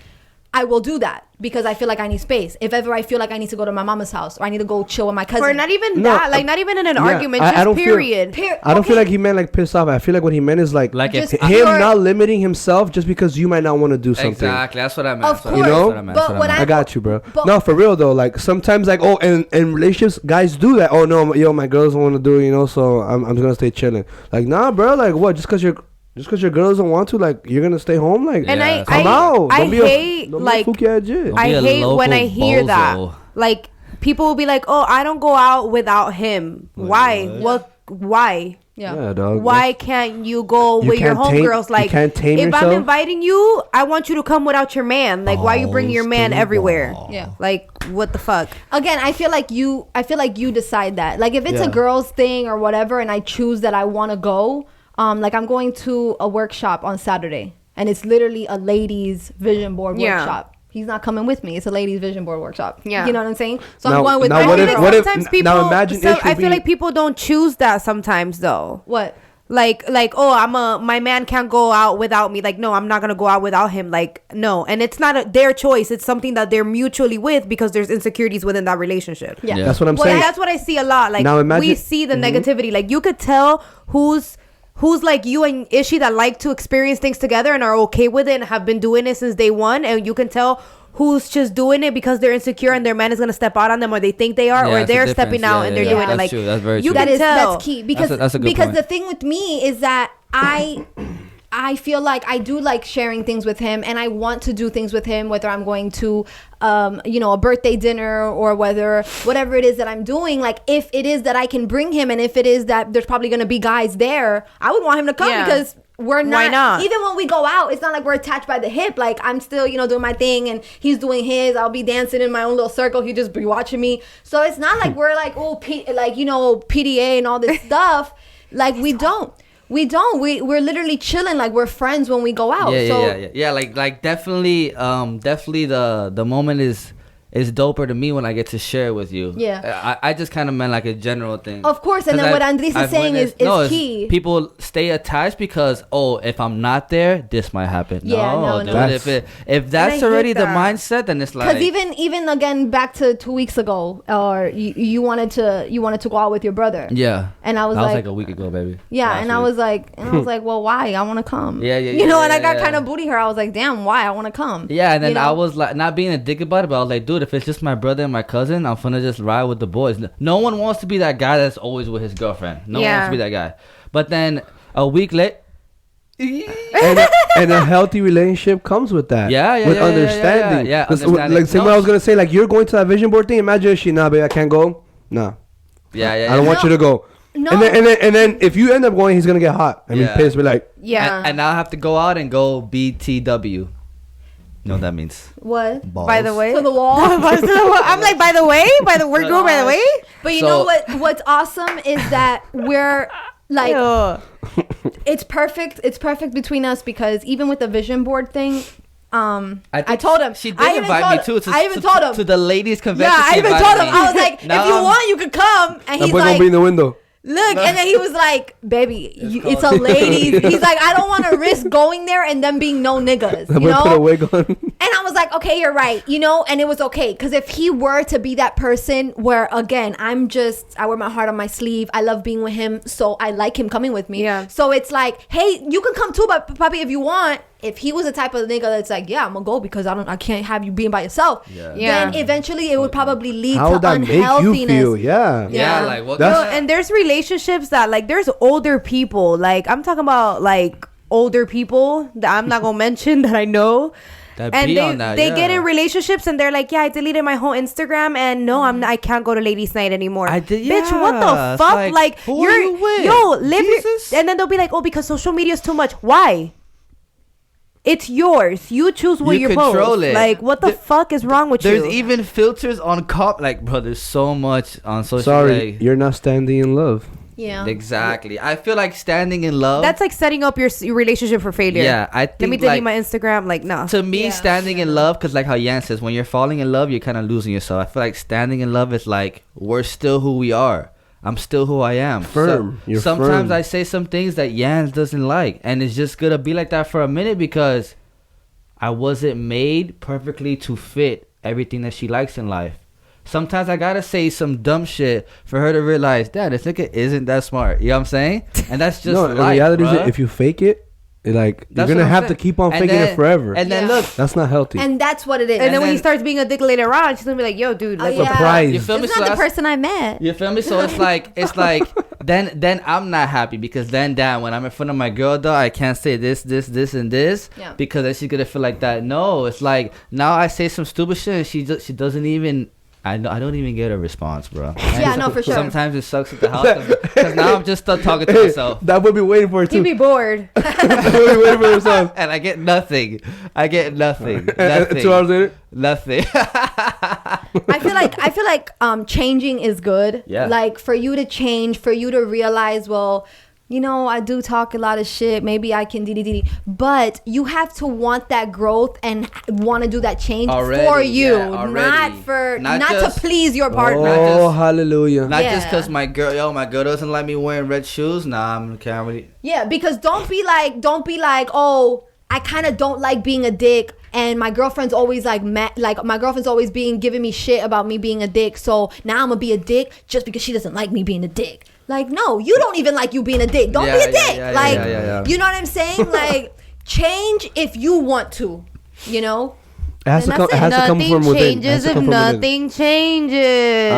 I will do that because I feel like I need space. If ever I feel like I need to go to my mama's house or I need to go chill with my cousin. Or not even that, like not even in an argument, I just don't period. I don't feel like he meant like pissed off. I feel like what he meant is like Just him not limiting himself just because you might not want to do something. Exactly, that's what I meant. Of course, You know? but what I got you, bro. But- No, for real though. Like sometimes, like in relationships, guys do that. Oh no, my girls don't want to do it, so I'm just gonna stay chilling. Like nah, bro. Like what? Just cause your girls don't want to, like you're gonna stay home. Like And Yeah, come out. I Don't be hate don't like be a fooky ass jit. I Be a hate when I local hear that. bozo. Like people will be like, "Oh, I don't go out without him." Why? what? Why? Yeah. dog. Why can't you go You with your can't tame- homegirls? you Like, can't tame if yourself? I'm inviting you, I want you to come without your man. Like, why you bring your man Balls to the everywhere? wall. Yeah. Like, what the fuck? Again, I feel like you decide that. Like if it's Yeah. a girls thing or whatever, and I choose that I want to go, like I'm going to a workshop on Saturday, and it's literally a ladies vision board Yeah. workshop. He's not coming with me. It's a ladies vision board workshop. Yeah. You know what I'm saying? So Now- I'm going with now my what I if- feel niggas. like what if- sometimes now people, imagine so Ish I would feel be- like people don't choose that sometimes though. What? Like oh, my man can't go out without me. Like, no, I'm not gonna go out without him. Like, no. And it's not their choice. It's something that they're mutually with because there's insecurities within that relationship. Yeah. Yeah. That's what I'm Well, saying. that's what I see a lot. Like, Now imagine- we see the negativity. Like, you could tell who's like you and Ishy that like to experience things together and are okay with it and have been doing it since day one. And you can tell who's just doing it because they're insecure and their man is gonna step out on them, or they think they are, Yeah, or it's a they're difference. stepping out Yeah, and they're yeah, doing yeah. it. Like, That's true. That's very you true. can tell. That's key because That's a good because point. the thing with me is that I feel like I do like sharing things with him, and I want to do things with him, whether I'm going to a birthday dinner or whatever it is that I'm doing. Like, if it is that I can bring him, and if it is that there's probably going to be guys there, I would want him to come Yeah. because we're not, Why not? even when we go out, it's not like we're attached by the hip. Like, I'm still, doing my thing and he's doing his. I'll be dancing in my own little circle. He'll just be watching me. So it's not like we're like, PDA and all this stuff. Like, we don't. We're literally chilling. Like, we're friends when we go out. Yeah. Like definitely the moment is doper to me when I get to share it with you. Yeah. I just kind of meant like a general thing. Of course, and 'Cause then what Andrys is saying is it's key. People stay attached because if I'm not there, this might happen. Yeah, no. Dude, That's- if that's hate already the that. mindset, then it's like Because even again back to 2 weeks ago, or you wanted to go out with your brother. yeah. And I was that was like, like a week ago, baby. yeah, Last and I week. was like, well, why? I want to come. Yeah, yeah, and I got yeah. kind of booty her. I was like, damn, why? I want to come. Yeah, and then You know? I was like, not being a dick about it, but I was like, dude, if it's just my brother and my cousin, I'm finna just ride with the boys. No one wants to be that guy that's always with his girlfriend. No one wants Yeah. to be that guy. But then a week later, and a healthy relationship comes with that. Yeah, with yeah, understanding. yeah. 'Cause, Understanding. like same No. way I was gonna say, like you're going to that vision board thing. Imagine she, nah, babe, I can't go. Nah, yeah. I don't want you to go. No. And then if you end up going, he's gonna get hot. I mean, Yeah. pissed. Be like, Yeah. And I'll have to go out and go BTW. You know what that means? What? By the way, To the wall. I'm like, by the way, we're going by the way. But you So- know what's awesome is that we're like, Ew. it's perfect. It's perfect between us because even with the vision board thing, I think told him. She I did even invite told me too. I even told him. to the ladies convention. Yeah, I she even invited told him. me. I was like, Now if you I'm- want, you could come. And that he's boy like, gonna be in the window. look. And then he was like, baby, it's a ladies. He's like, I don't want to risk going there and them being no niggas. That You boy put a know? wig on. And I was like, okay, you're right, and it was okay. Because if he were to be that person where, again, I wear my heart on my sleeve. I love being with him. So I like him coming with me. Yeah. So it's like, hey, you can come too, but Papi, if you want. If he was the type of nigga that's like, yeah, I'm gonna go because I can't have you being by yourself. Yeah. Yeah. Then eventually it would probably lead How to would that make unhealthiness. you feel? Yeah. Yeah, Yeah. like what? That's- No, and there's relationships that like there's older people. Like, I'm talking about like older people that I'm not gonna mention that I know. That And be they on that, they yeah. get in relationships and they're like, yeah, I deleted my whole Instagram and no, I can't go to ladies' night anymore. I did- Bitch, what yeah. the It's fuck? like, Like, who are you with? live Jesus? your, and then they'll be like, oh, because social media is too much. Why? It's yours. You choose what You you control post. it. Like, what the fuck is wrong with There's you? even filters on like, bro, there's so much on social Sorry, like, you're not standing in love. Yeah. exactly. I feel like standing in love. That's like setting up your relationship for failure. Yeah, I think Let me delete like, my Instagram. Like, no. to me, Yeah. standing in love, because like how Yanz says, when you're falling in love, you're kind of losing yourself. I feel like standing in love is like, we're still who we are. I'm still who I am. Firm. You're sometimes firm. I say some things that Yanz doesn't like, and it's just gonna be like that for a minute because I wasn't made perfectly to fit everything that she likes in life. Sometimes I gotta say some dumb shit for her to realize, Dad, this nigga isn't that smart. You know what I'm saying? And that's just No, life, the reality is bruh. that if you fake it, like That's you're what gonna I'm have saying. to keep on And faking then- it forever. And then Yeah. look, That's not healthy. And that's what it is. And then when he then- starts being a dick later on, she's gonna be like, "Yo, dude, like, yeah. Surprise. you feel me? It's So not the that's- person I met. You feel me? So it's like then I'm not happy because then when I'm in front of my girl though, I can't say this, and this Yeah. because then she's gonna feel like that. No, it's like now I say some stupid shit and she doesn't even I don't even get a response, bro. Yeah, no, for sure. Sometimes it sucks at the house because now I'm just stuck talking to myself. That would be waiting for it He'd too. be bored. That would be waiting for yourself. And I get nothing. Nothing. 2 hours later. Nothing. I feel like changing is good. Yeah. Like for you to change, for you to realize, well, you know, I do talk a lot of shit. Maybe I can but you have to want that growth and want to do that change for you, not to please your partner. Oh, hallelujah. Not just because my girl doesn't like me wearing red shoes. Nah, I'm can't really. Yeah, because don't be like, oh, I kind of don't like being a dick, and my girlfriend's always like my girlfriend's always giving me shit about me being a dick, so now I'm gonna be a dick just because she doesn't like me being a dick. Like, no, you don't even like you being a dick. Don't be a dick. You know what I'm saying? Like, change if you want to, you know? It has to come from within. Nothing changes if nothing changes.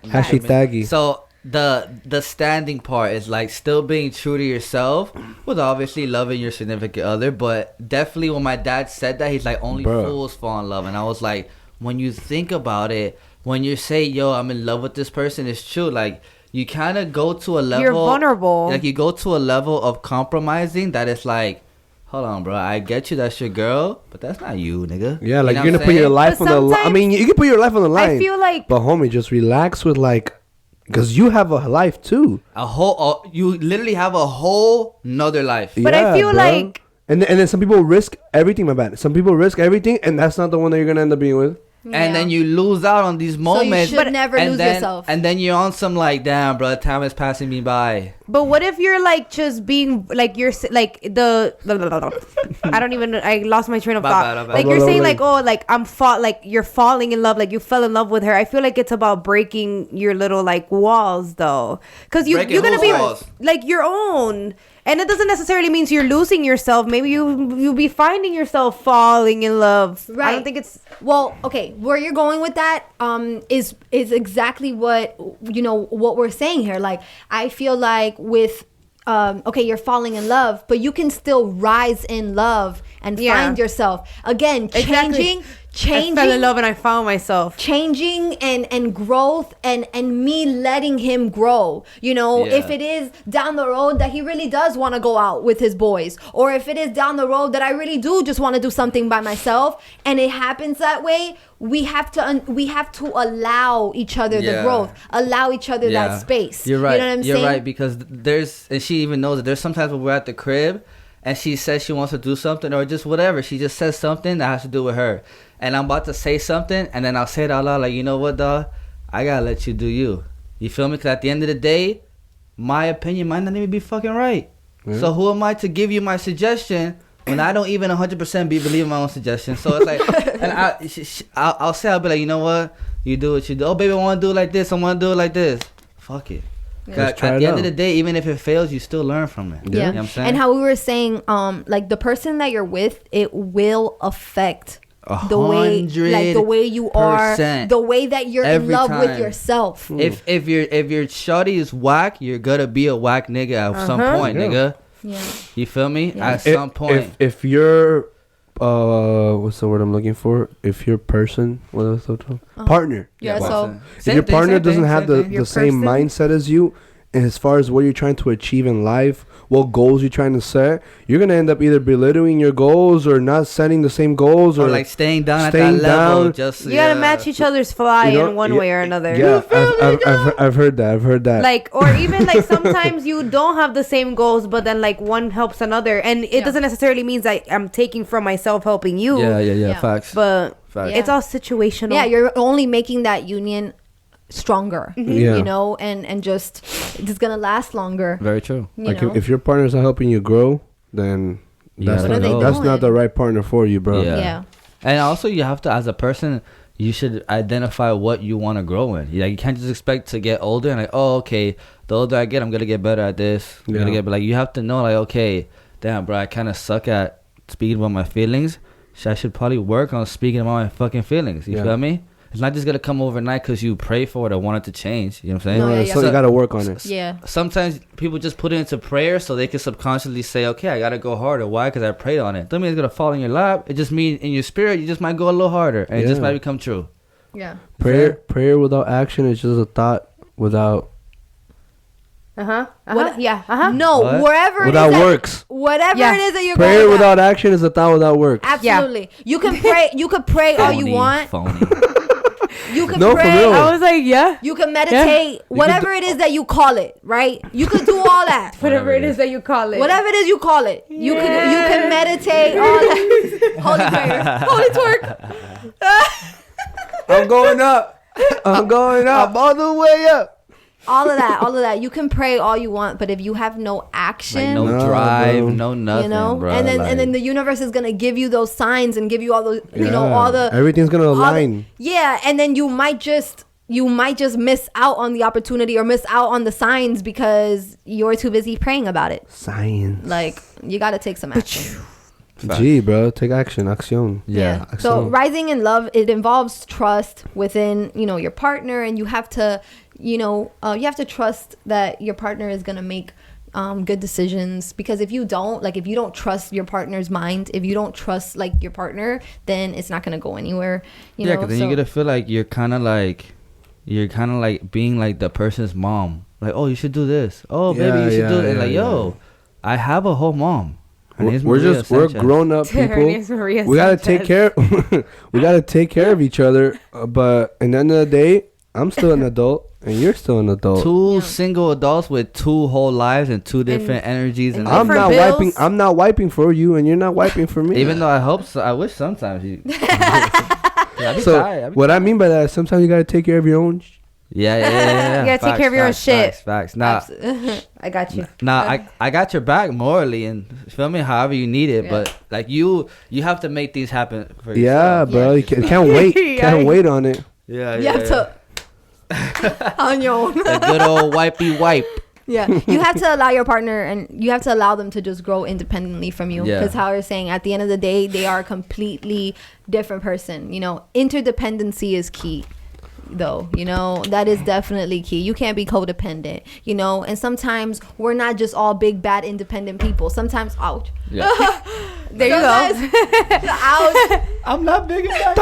Hashtag. So the standing part is like still being true to yourself with obviously loving your significant other, but definitely when my dad said that, he's like, only fools fall in love. And I was like, when you think about it, when you say, yo, I'm in love with this person, it's true. Like, you kind of go to a level. You're vulnerable. Like, you go to a level of compromising that it's like, hold on, bro. I get you. That's your girl. But that's not you, nigga. Yeah, like, you know you're going to put your life on the line. I mean, you can put your life on the line. I feel like. But, homie, just relax with, like, because you have a life, too. You literally have a whole nother life. But I feel like. And then some people risk everything, my bad. Some people risk everything, and that's not the one that you're going to end up being with. And then you lose out on these moments. So you should never lose yourself. And then you're on some like, damn, bro, time is passing me by. But what if you're like just being like you're like I lost my train of thought. Like you're saying like, oh, like like you're falling in love, like you fell in love with her. I feel like it's about breaking your little like walls though, because you're gonna be like your own. And it doesn't necessarily mean you're losing yourself. Maybe you'll be finding yourself falling in love. Right. I don't think it's... Well, okay. Where you're going with that is exactly what, you know, what we're saying here. Like, I feel like with... okay, you're falling in love, but you can still rise in love and find yourself. Again, changing... I fell in love and I found myself. Changing and growth and me letting him grow. You know, if it is down the road that he really does want to go out with his boys, or if it is down the road that I really do just want to do something by myself, and it happens that way, we have to allow each other the growth, allow each other that space. You're right. You know what I'm saying? You're right, because and she even knows that there's sometimes when we're at the crib and she says she wants to do something or just whatever, she just says something that has to do with her. And I'm about to say something, and then I'll say it out loud, like, you know what, dog? I gotta let you do you. You feel me? Because at the end of the day, my opinion might not even be fucking right. Yeah. So who am I to give you my suggestion when I don't even 100% believe in my own suggestion? So it's like, and I'll be like, you know what? You do what you do. Oh, baby, I want to do it like this. I want to do it like this. Fuck it. At the end of the day, even if it fails, you still learn from it. Yeah. You know what I'm saying? And how we were saying, like the person that you're with, it will affect the way you are, the way that you're in love with yourself. If your shawty is whack, you're gonna be a whack nigga at some point, nigga. Yeah. You feel me? Yeah. At some point. If you're what's the word I'm looking for? If your person, partner. Yeah. So if your partner doesn't have the same mindset as you, and as far as what you're trying to achieve in life, what goals you're trying to set, you're gonna end up either belittling your goals or not setting the same goals, or like staying down at that level. Just you gotta match each other's fly in one way or another. Yeah, I've heard that. Like, or even like sometimes you don't have the same goals, but then like one helps another, and it doesn't necessarily mean that I'm taking from myself helping you. Yeah. Facts. But it's all situational. Yeah, you're only making that union stronger, you know, and just it's gonna last longer. Very true. Like if your partner's not helping you grow, then that's not the right partner for you, bro. Yeah. And also you have to, as a person, you should identify what you want to grow in. Like you can't just expect to get older and like, oh, okay, the older I get, I'm gonna get better at this. I'm gonna get, but like you have to know, like, okay, damn, bro, I kind of suck at speaking about my feelings. I should probably work on speaking about my fucking feelings. You feel me? It's not just gonna come overnight because you pray for it or want it to change. You know what I'm saying? So you gotta work on it. Yeah. Sometimes people just put it into prayer so they can subconsciously say, "Okay, I gotta go harder." Why? Because I prayed on it. Doesn't mean it's gonna fall in your lap. It just means in your spirit you just might go a little harder and it just might become true. Yeah. Prayer without action is just a thought without No, What? wherever without it is works. whatever Yeah. it is that you're Prayer going without action is a thought without works. Absolutely. You can pray. You could pray all you want. Phony. You can No, for pray. real. I was like, yeah. You can meditate. Whatever it is that you call it, right? You could do all that. Whatever it is that you call it. Whatever it is you call it. You can meditate. All that. Holy prayer. Holy twerk. I'm going up. I'm going up. I'm all the way up. All of that. You can pray all you want, but if you have no action, Like no No, drive, bro. no nothing, you know, bro. and like, then the universe is gonna give you those signs and give you all those, you know, all the everything's gonna all the- align. yeah, and then you might just miss out on the opportunity or miss out on the signs because you're too busy praying about it. Science. Like you got to take some action. Gee, bro, take action. Acción. yeah. So Acción. rising in love, it involves trust within, you know, your partner, and you have to, you know, you have to trust that your partner is gonna make good decisions. Because if you don't trust your partner's mind, if you don't trust like your partner, then it's not gonna go anywhere. You Yeah, know, because then you gotta feel like you're kind of like being like the person's mom. Like, oh, you should do this. Oh, baby, you should do it. And like, yo, I have a whole mom. Her name's Maria we're Sanchez. grown up Her people. name's Maria We gotta Sanchez. take care. We gotta take care of each other. But at the end of the day, I'm still an adult, and you're still an adult. Two single adults with two whole lives and two different energies. And I'm different not bills. wiping. I'm not wiping for you, and you're not wiping for me. even though I hope so, I wish sometimes you. Yeah, I be So tired. what I mean by that is sometimes you gotta take care of your own. Yeah. You gotta take care of your own shit. Facts. Nah, I got you. I got your back morally and feel me however you need it, Yeah. but like you have to make these happen for Yeah, yourself. bro. You can't wait. Can't wait on it. Yeah, you have to on your own. The good old wipey wipe. Yeah, you have to allow your partner, and you have to allow them to just grow independently from you. Yeah. Because how you're saying, at the end of the day, they are a completely different person. You know, interdependency is key, though. You know, that is definitely key. You can't be codependent. You know, and sometimes we're not just all big bad independent people. Sometimes, ouch. Yeah. There you go. Ouch. I'm not big and back.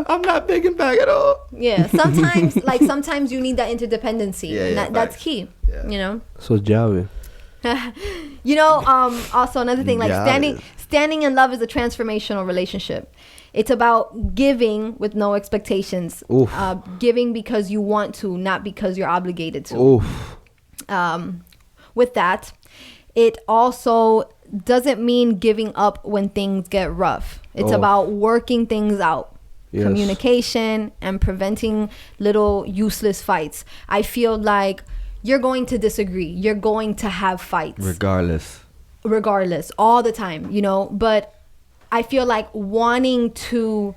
I'm not big and back at all. Yeah, sometimes you need that interdependency. Yeah, and yeah, that's facts. key. Yeah. You know. So Javi. You know, also another thing, like Yeah, standing in love is a transformational relationship. It's about giving with no expectations. Oof. Giving because you want to, not because you're obligated to. Oof. With that, it also doesn't mean giving up when things get rough. It's Oh. about working things out. Yes. Communication and preventing little useless fights. I feel like you're going to disagree. You're going to have fights. Regardless, all the time, you know. But I feel like wanting to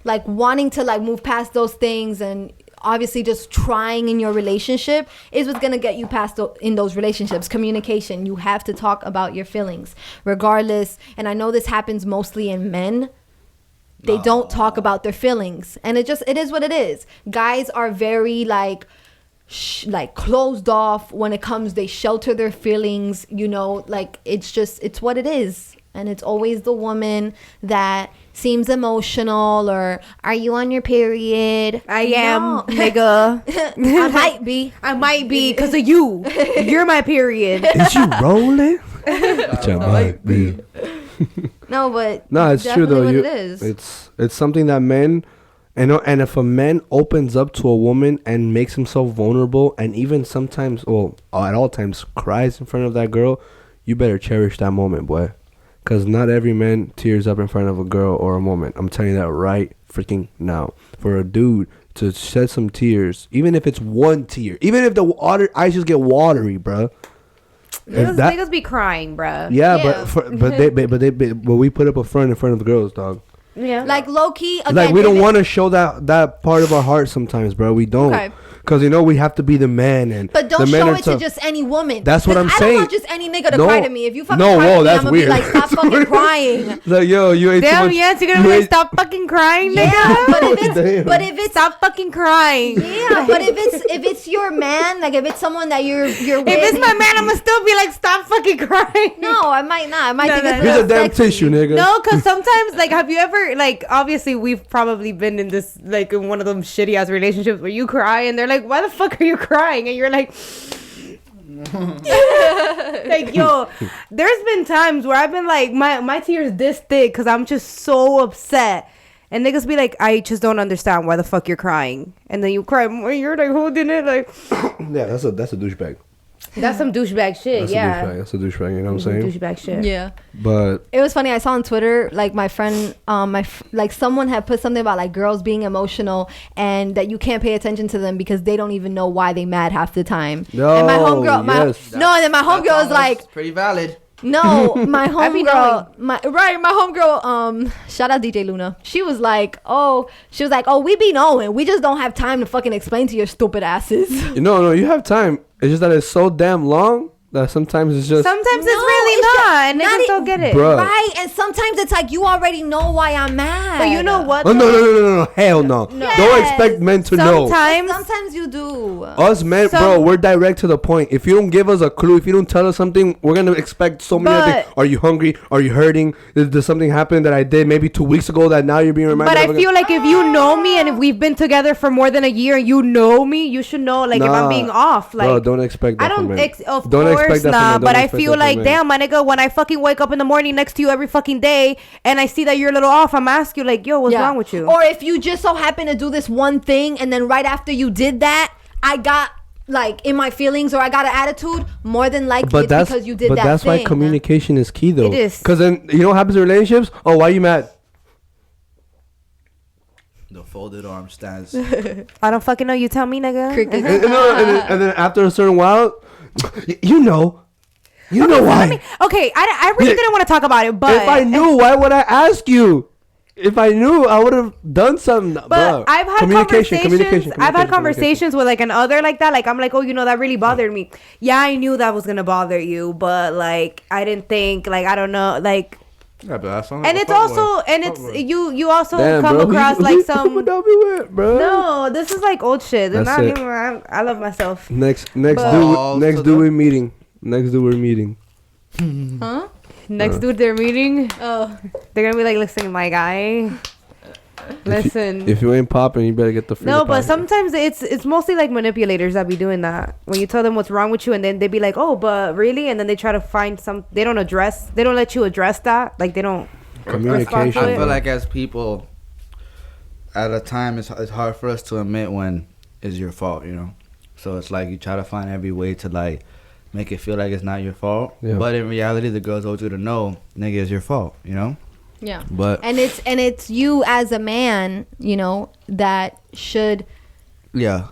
move past those things, and obviously just trying in your relationship is what's gonna get you past in those relationships. Communication. You have to talk about your feelings regardless. And I know this happens mostly in men. They don't talk about their feelings, and it is what it is. Guys are very like closed off when it comes. They shelter their feelings, you know. Like it's what it is. And it's always the woman that seems emotional, or are you on your period? I am, No. nigga. I might be. I might be because of you. You're my period. Is you rolling? I might be. No, but No, it's true though. what You, it is. it's something that men, and if a man opens up to a woman and makes himself vulnerable, and even sometimes, well, at all times, cries in front of that girl, you better cherish that moment, boy. Because not every man tears up in front of a girl or a woman. I'm telling you that right freaking now. For a dude to shed some tears, even if it's one tear, even if the eyes just get watery, bro. Niggas be crying, bruh. Yeah, Yeah. but we put up a front in front of the girls, dog. Yeah. Like low key. Again, Like we don't want to show that part of our heart sometimes, bro. We don't. Okay. because we have to be the man, and But don't the men show are it to tough. just any woman. That's what 'Cause I'm I saying. don't want just any nigga to No. cry to me. If you fucking No, cry whoa, to me, that's I'm gonna weird. be like, stop fucking crying. Like, yo, you ain't Damn, too much. yes, you're gonna be like, stop fucking crying, nigga. Yeah, Damn. but if it's Stop fucking crying. yeah, but if it's your man, like if it's someone that you're with, If it's my man, I'm gonna still be like, stop fucking crying. no, I might not. I might No, think no, it's no. Here's a damn sexy. tissue, nigga. No, because sometimes, like, have you ever, like, obviously we've probably been in this, like, in one of them shitty ass relationships where you cry and they're like, why the fuck are you crying? And you're like, like, yo, there's been times where I've been like, my tears this thick because I'm just so upset. And niggas be like, I just don't understand why the fuck you're crying. And then you cry more, you're like holding it, like, Yeah, that's a douchebag. that's some douchebag shit, That's yeah. a douchebag. That's a douchebag. You know what I'm Some saying? douchebag shit. Yeah. But It was funny. I saw on Twitter, like my friend, like someone had put something about like girls being emotional and that you can't pay attention to them because they don't even know why they mad half the time. No, and my homegirl, yes. no, and then my homegirl was like, pretty valid. no, my I be homegirl, my homegirl, shout out DJ Luna. She was like, oh, we be knowing. We just don't have time to fucking explain to your stupid asses. no, you have time. It's just that it's so damn long that sometimes it's just. Sometimes No, it's really it's not. And not niggas e- don't get it. Bruh. Right, and sometimes it's like you already know why I'm mad. But you know what? Oh no! Hell no! Don't Yes. expect men to know. Sometimes you do. Us men, Some- bro, we're direct to the point. If you don't give us a clue, if you don't tell us something, we're gonna expect so many other But- things. Are you hungry? Are you hurting? Did something happen that I did maybe 2 weeks ago that now you're being reminded? But I of feel like if you know me and if we've been together for more than a year and you know me, you should know like if I'm Nah. being off. Like Bro, don't expect that I from don't men. of Don't course expect that from not. men. But Don't I expect feel that from like men. damn, my nigga, when I fucking wake up in the morning next to you every fucking day and I see that you're a little off, I'm asking you like, yo, what's wrong with you? Or if you just so happen to do this one thing and then right after you did that, I got like in my feelings or I got an attitude, more than likely it's because you did that that's thing. why communication is key, though. It is. Because then you know what happens in relationships? Oh, why are you mad? The folded arm stands. I don't fucking know. You tell me, nigga. Cricket. And then after a certain while, you know why. Okay, I really Yeah. didn't want to talk about it, but If I knew, why would I ask you? If I knew, I would have done something. But Bruh. I've had conversations. I've had conversations with like an other like that. Like I'm like, oh, you know, that really bothered me. Yeah, I knew that was gonna bother you, but like I didn't think like I don't know like. Yeah, but that's And it's also you also Damn, come bro. across like some. Don't be weird, bro. No, this is like old shit. That's Not it. even, I love myself. Next But- dude we're meeting. Next dude we're meeting. Huh? Next dude they're meeting, Oh. they're gonna be like, listen, my guy. Listen. If you ain't popping, you better get the. No, but finger sometimes it's mostly like manipulators that be doing that. When you tell them what's wrong with you, and then they be like, "Oh, but really?" And then they try to find some. They don't let you address that. Like they don't. popping. Communication. I feel bro. like as people, at a time, it's hard for us to admit when it's your fault, you know? So it's like you try to find every way to like make it feel like it's not your fault. Yeah. But in reality, the girls want you to know, nigga, it's your fault, you know? Yeah. But And it's you as a man, you know, that should yeah,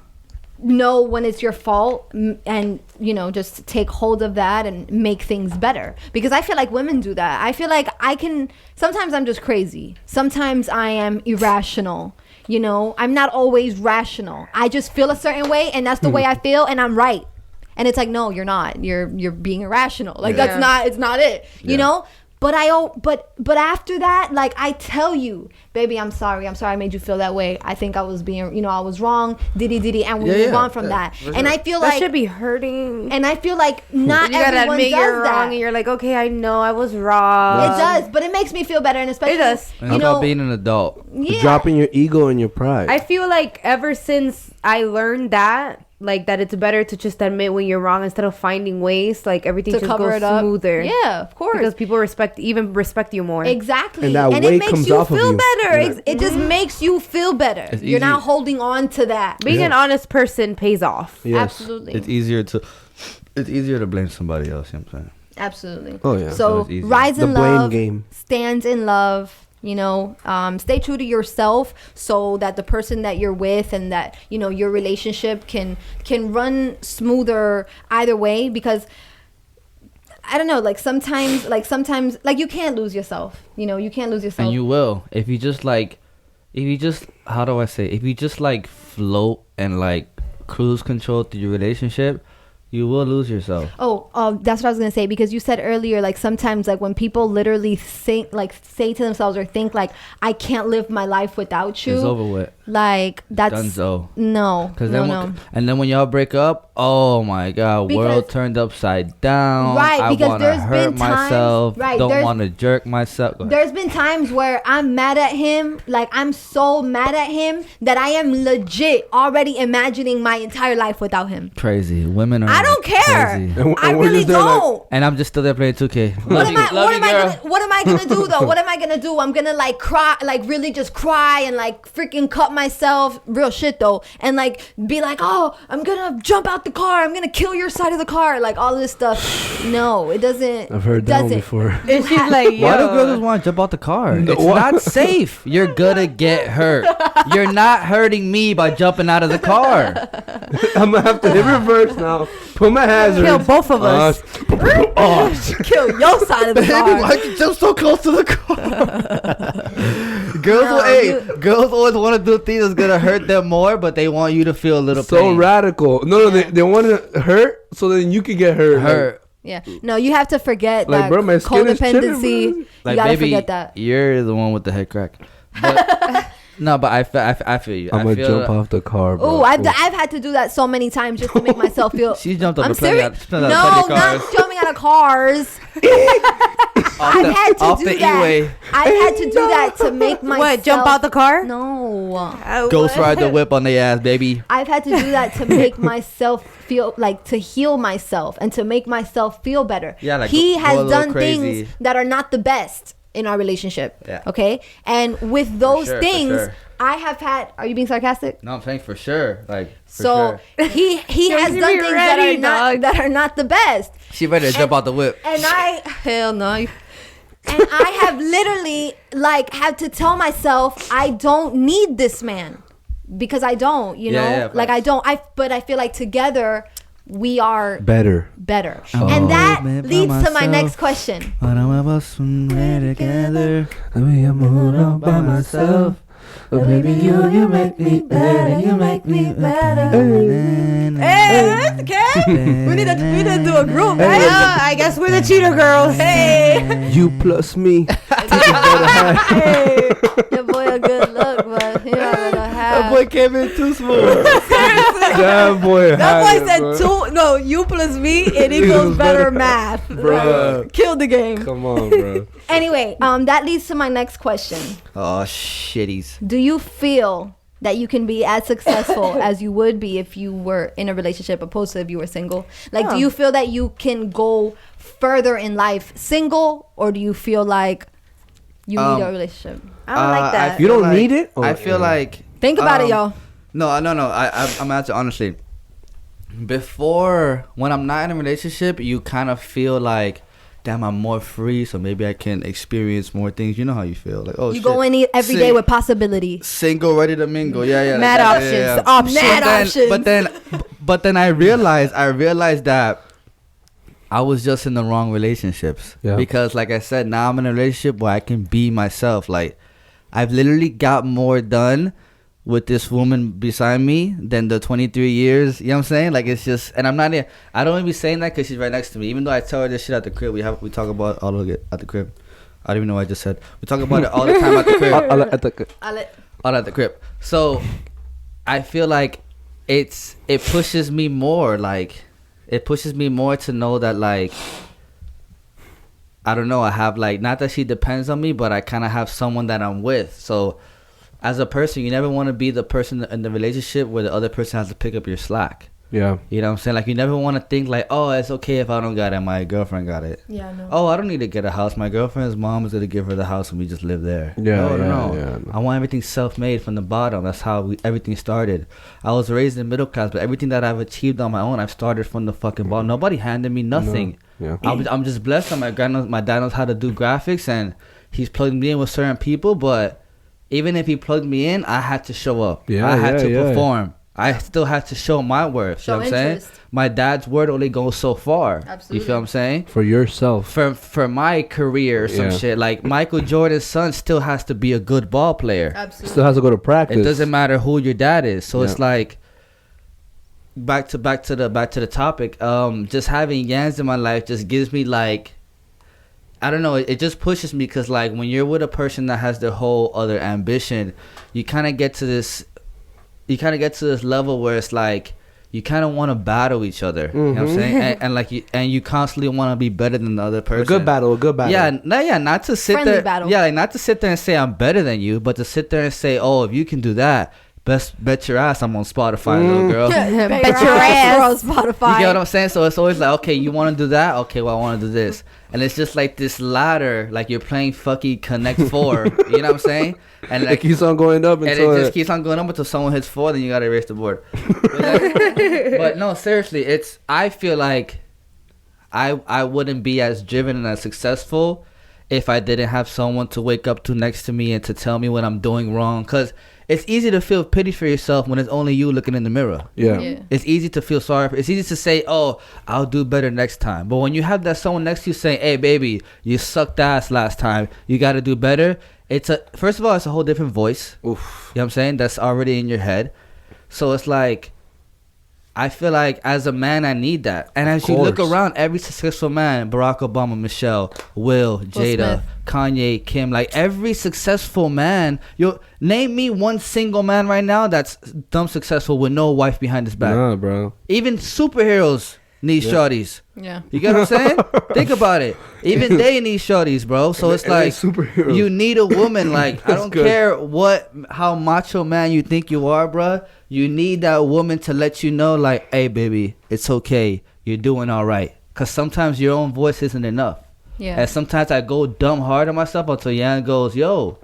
know when it's your fault and you know just take hold of that and make things better, because I feel like women do that. I feel like sometimes I'm just crazy, sometimes I am irrational, you know, I'm not always rational. I just feel a certain way and that's the way I feel and I'm right, and it's like, no, you're not, you're being irrational, like Yeah. that's not, it's not it, you Yeah. know. But but after that, like I tell you, baby, I'm sorry I made you feel that way. I think I was being, you know, I was wrong, diddy, and we move on from that. for And sure. I feel That like, should be hurting. and I feel like not You gotta everyone admit does you're that. wrong, and you're like, okay, I know I was wrong. It does, but it makes me feel better, and especially, It does. and you it's know, about being an adult. yeah. Dropping your ego and your pride. I feel like ever since I learned that, like that it's better to just admit when you're wrong instead of finding ways, like everything to just cover goes it up. smoother. Yeah, of course. Because people respect you more. Exactly, And that it weight makes comes you off of feel you. better. Yeah. It just makes you feel better. It's You're easy. not holding on to that. Being an honest person pays off. Yes. Absolutely, It's easier to blame somebody else, you know what I'm saying? absolutely. Oh, yeah. So So it's easy. rise The in blame love, game. stand in love. You know, stay true to yourself so that the person that you're with and that, you know, your relationship can run smoother either way, because I don't know, like sometimes like you can't lose yourself, you know, you can't lose yourself. And you will if you just how do I say, if you just like float and like cruise control through your relationship, you will lose yourself. That's what I was gonna say, because you said earlier, like, sometimes, like, when people literally think, like, say to themselves or think like, I can't live my life without you, It's over with. like, that's Dunzo. no, And then when y'all break up, oh my god, world Because- turned upside down. Right, I because wanna there's hurt been times- myself. right, Don't there's- want to jerk myself. Go ahead. There's been times where I'm mad at him, like, I'm so mad at him that I am legit already imagining my entire life without him. Crazy. Women are I don't care. crazy. I we're really just there like- don't. And I'm just still there playing 2K. What am I girl. gonna do though? What am I gonna do? I'm gonna like cry, like really just cry and like freaking cut myself, real shit though, and like be like, oh, I'm gonna jump out the car, I'm gonna kill your side of the car, like all this stuff. No, it doesn't. I've heard that one before. And she's like, yo. Why do girls want to jump out the car? No, It's what? not safe. You're gonna get hurt. You're not hurting me by jumping out of the car. I'm gonna have to hit reverse now. Put my hazards. Kill both of us. Kill your side of the car. Why you jump so close to the car? Girls always want to do things that's gonna hurt them more, but they want you to feel a little So pain. radical. No, they want to hurt so then you can get hurt. Hurt. Yeah, no, you have to forget Like, that bro, my skin is chilling, codependency. bro. You Like, gotta baby, forget that. you're the one with the head crack. But, no, but I feel you. I'm I gonna feel jump off the car, bro. Oh, I've had to do that so many times just to make myself feel. She jumped up I'm the plenty serious. of- plenty No, of cars. not jumping out of cars. Off I've the- had to off do the that. E-way. I've had to do that to make myself. What, jump out the car? No. Ghost ride the whip on the ass, baby. I've had to do that to make myself feel like, to heal myself and to make myself feel better. Yeah, like he go a has little done crazy. things that are not the best in our relationship. Yeah. Okay. And with those sure, for things, sure. I have had. Are you being sarcastic? No, I'm saying for sure. Like, for So sure. he has you done be things ready, that are not the best. She ready to jump out the whip. And I Hell no. and I have literally like had to tell myself I don't need this man, because I don't, you Yeah, know, yeah, like facts. I don't. But I feel like together we are Better. better, Oh, and that man, by leads to my myself. next question. When I'm about somewhere together. I mean, I'm moving on by myself. Oh, baby, you make me better. You make me better. Hey, that's okay. We need to do a group. Hey. Yeah, I guess we're the cheater girls. Hey. You plus me. Take it better high. Hey. Your boy a good look, but he rather That have. boy came in too smooth. That boy. That had boy it, said bro. two. No, you plus me, it equals better math. Bruh. Killed the game. Come on, bro. Anyway, that leads to my next question. Oh, shitties. Do you feel that you can be as successful as you would be if you were in a relationship opposed to if you were single? Like, do you feel that you can go further in life single, or do you feel like you need a relationship? I don't like that. You don't need it? I feel like. Think about it, y'all. No. I'm answering honestly. Before, when I'm not in a relationship, you kind of feel like, damn, I'm more free, so maybe I can experience more things. You know how you feel, like, oh, You shit. go in every day with possibility. Single, ready to mingle. Yeah. Mad like that. options. Yeah. Options. Mad options. But then I realized that I was just in the wrong relationships. Yeah. Because, like I said, now I'm in a relationship where I can be myself. Like, I've literally got more done with this woman beside me than the 23 years. You know what I'm saying? Like, it's just, and I'm not here. I don't even be saying that because she's right next to me. Even though I tell her this shit at the crib, we talk about all of it at the crib. I don't even know what I just said. We talk about it all the time at the crib. All at the crib. So I feel like it pushes me more. Like, it pushes me more to know that, like, I don't know, I have, like, not that she depends on me, but I kind of have someone that I'm with. So as a person, you never want to be the person in the relationship where the other person has to pick up your slack. Yeah. You know what I'm saying? Like, you never want to think like, oh, it's okay if I don't got it, my girlfriend got it. Yeah, no. Oh, I don't need to get a house. My girlfriend's mom is going to give her the house and we just live there. Yeah, no. yeah. I want everything self-made from the bottom. That's how everything started. I was raised in middle class, but everything that I've achieved on my own, I've started from the fucking bottom. Nobody handed me nothing. No. Yeah. I'm just blessed that my dad knows how to do graphics and he's plugged me in with certain people, but even if he plugged me in, I had to show up. Yeah, I had to yeah. perform. I still had to show my worth. Show you know what I'm saying? interest. My dad's word only goes so far. Absolutely. You feel what I'm saying? For yourself. For my career or some Yeah. shit, like Michael Jordan's son still has to be a good ball player. Absolutely. Still has to go to practice. It doesn't matter who your dad is. So Yeah. it's like, back to the topic. Just having Yanz in my life just gives me like, I don't know. It just pushes me because like when you're with a person that has their whole other ambition, you kind of get to this level where it's like you kind of want to battle each other. You know what I'm saying? And you constantly want to be better than the other person. A good battle. Yeah, not to sit Friendly there. battle. Yeah, like not to sit there and say I'm better than you, but to sit there and say, oh, if you can do that, bet your ass I'm on Spotify, little girl. Bet your ass on Spotify. You get what I'm saying? So it's always like, okay, you want to do that? Okay, well, I want to do this. And it's just like this ladder, like you're playing fucking Connect 4. You know what I'm saying? And It like, keeps on going up until and it just keeps on going up until someone hits 4, then you got to erase the board. But no, seriously, I feel like I wouldn't be as driven and as successful if I didn't have someone to wake up to next to me and to tell me when I'm doing wrong. Because it's easy to feel pity for yourself when it's only you looking in the mirror. Yeah. It's easy to feel sorry it's easy to say, oh, I'll do better next time. But when you have that someone next to you saying, hey, baby, you sucked ass last time, you got to do better. First of all, it's a whole different voice. Oof. You know what I'm saying? That's already in your head. So it's like, I feel like as a man, I need that. And as you look around, every successful man, Barack Obama, Michelle, Will, Jada, Smith. Kanye, Kim, like every successful man, name me one single man right now that's dumb successful with no wife behind his back. Nah, bro. Even superheroes need shorties. Yeah. You get what I'm saying? Think about it. Even they need shorties, bro. So it's like superheroes. you need a woman. Like I don't good. care how macho man you think you are, bro. You need that woman to let you know, like, hey, baby, it's okay. You're doing all right. Because sometimes your own voice isn't enough. Yeah. And sometimes I go dumb hard on myself until Yan goes, yo,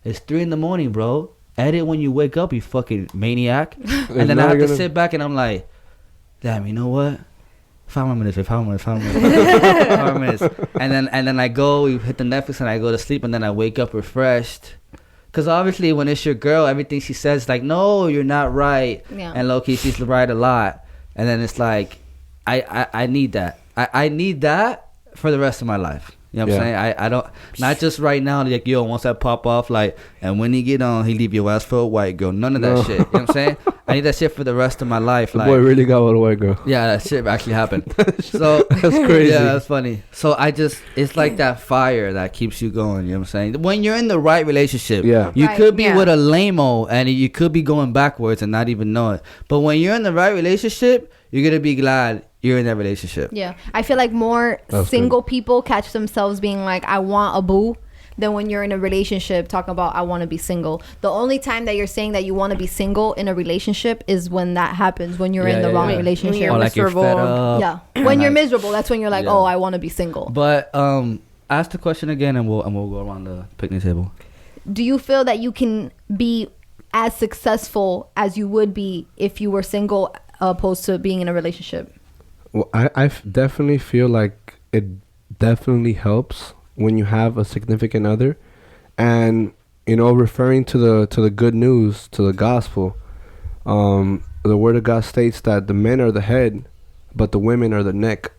it's 3 a.m, bro. Edit when you wake up, you fucking maniac. And then I have to sit back and I'm like, damn, you know what? 5 more minutes. 5 more minutes. And then I go, we hit the Netflix and I go to sleep and then I wake up refreshed. Because obviously when it's your girl, everything she says is like, no, you're not right. Yeah. And low-key, she's right a lot. And then it's like, I need that. I need that for the rest of my life. You know what I'm saying? I don't, not just right now, like, yo, once I pop off, like, and when he get on, he leave your ass for a white girl. None of that shit. You know what I'm saying? I need that shit for the rest of my life. The like, boy really got with a white girl. yeah, that shit actually happened. So That's crazy. Yeah, that's funny. So it's like that fire that keeps you going. You know what I'm saying? When you're in the right relationship, you Right, could be yeah. with a lame-o and you could be going backwards and not even know it. But when you're in the right relationship, you're gonna be glad you're in that relationship. Yeah. I feel like more That's single people catch themselves being like, I want a boo, than when you're in a relationship talking about, I want to be single. The only time that you're saying that you want to be single in a relationship is when that happens, when you're in the wrong relationship. You're Or like you're fed miserable. up. Yeah. When you're miserable, that's when you're like, Yeah. oh, I want to be single. But ask the question again and we'll go around the picnic table. Do you feel that you can be as successful as you would be if you were single opposed to being in a relationship? Well, I definitely feel like it definitely helps when you have a significant other, and referring to the good news, to the gospel, the word of God states that the men are the head, but the women are the neck.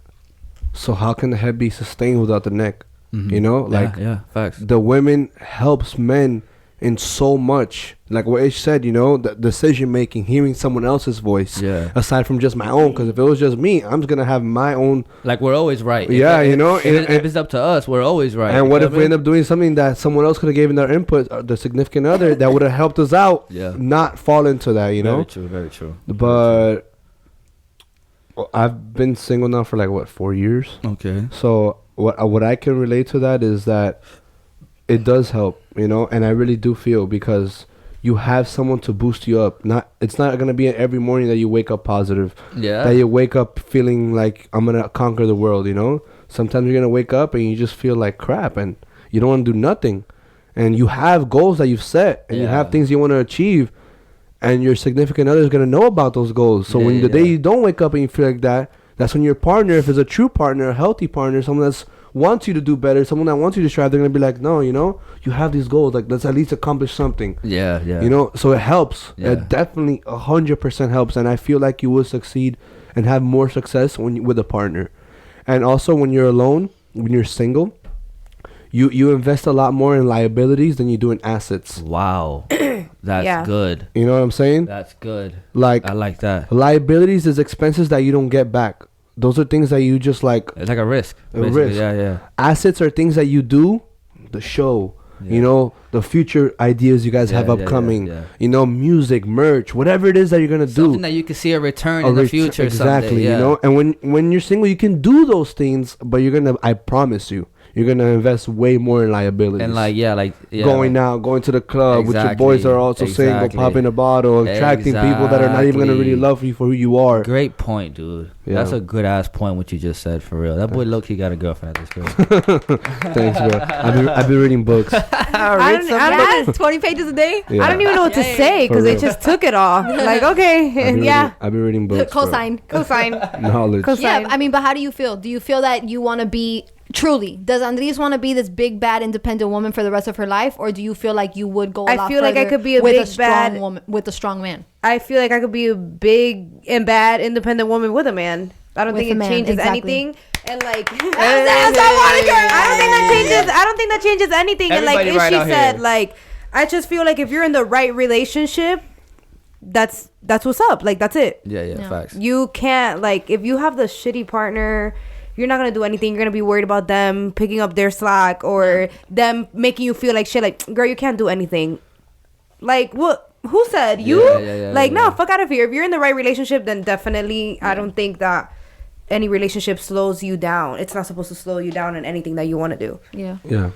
So how can the head be sustained without the neck? Mm-hmm. Yeah, facts. The women helps men in so much, like what Ish said, the decision making, hearing someone else's voice, aside from just my own. Because if it was just me, I'm just gonna have my own. Like we're always right. Yeah, if it's up to us, we're always right. And what if we end up doing something that someone else could have given their input, the significant other, that would have helped us out? Yeah. Not fall into that, Very true. Very true. But I've been single now for like 4 years. Okay. So what I can relate to that is that it does help, and I really do feel, because you have someone to boost you up. It's not gonna be every morning that you wake up positive. Yeah. That you wake up feeling like I'm gonna conquer the world. Sometimes you're gonna wake up and you just feel like crap, and you don't want to do nothing, and you have goals that you've set, and you have things you want to achieve, and your significant other is gonna know about those goals. So when the day you don't wake up and you feel like that, that's when your partner, if it's a true partner, a healthy partner, someone that's wants you to do better, someone that wants you to strive, they're gonna be like, no, you have these goals, like, let's at least accomplish something. Yeah. So it helps. Yeah. It definitely 100% helps, and I feel like you will succeed and have more success with a partner. And also when you're alone, when you're single, you invest a lot more in liabilities than you do in assets. Wow. That's Yeah. good. You know what I'm saying? That's good. Like I like that. liabilities is expenses that you don't get back. Those are things that you just like It's like a risk. A basically. risk. Yeah. assets are things that you do, the show, you know, the future ideas you guys have Yeah, upcoming, yeah. you know, music, merch, whatever it is that you're gonna do. Something that you can see a return in the future. Exactly, someday, yeah. you know. And when you're single, you can do those things, but you're gonna, I promise you, you're gonna invest way more in liabilities. And going out, going to the club with your boys that are also single, popping a bottle, attracting people that are not even gonna really love you for who you are. Great point, dude. Yeah. That's a good ass point. What you just said, for real. That boy low-key got a girlfriend at this girl. Thanks, bro. I've been reading books. I don't, 20 pages a day. Yeah. I don't even know what to say because For they real. just took it all. Like, okay, yeah, I've been reading books. bro. Cosign. cosign. Knowledge. Yeah, I mean, but how do you feel? Do you feel that you want to be truly? Does Andrys want to be this big bad independent woman for the rest of her life, or do you feel like you would go? I feel like I further could be a with big a strong bad woman with a strong man. I feel like I could be a big and bad independent woman with a man. I don't With think a it man, changes exactly. anything. And like, That's what I wanna hear. I don't think that changes anything. And like Everybody right Ishy out said, here. like, I just feel like if you're in the right relationship, that's what's up. Like, that's it. Yeah, facts. You can't, like, if you have the shitty partner, you're not gonna do anything. You're gonna be worried about them picking up their slack or them making you feel like shit. Like, girl, you can't do anything. Like, what? Who said you? Yeah, Like, no, yeah. fuck out of here. If you're in the right relationship, then definitely, I don't think that any relationship slows you down. It's not supposed to slow you down in anything that you want to do. Yeah. Yeah.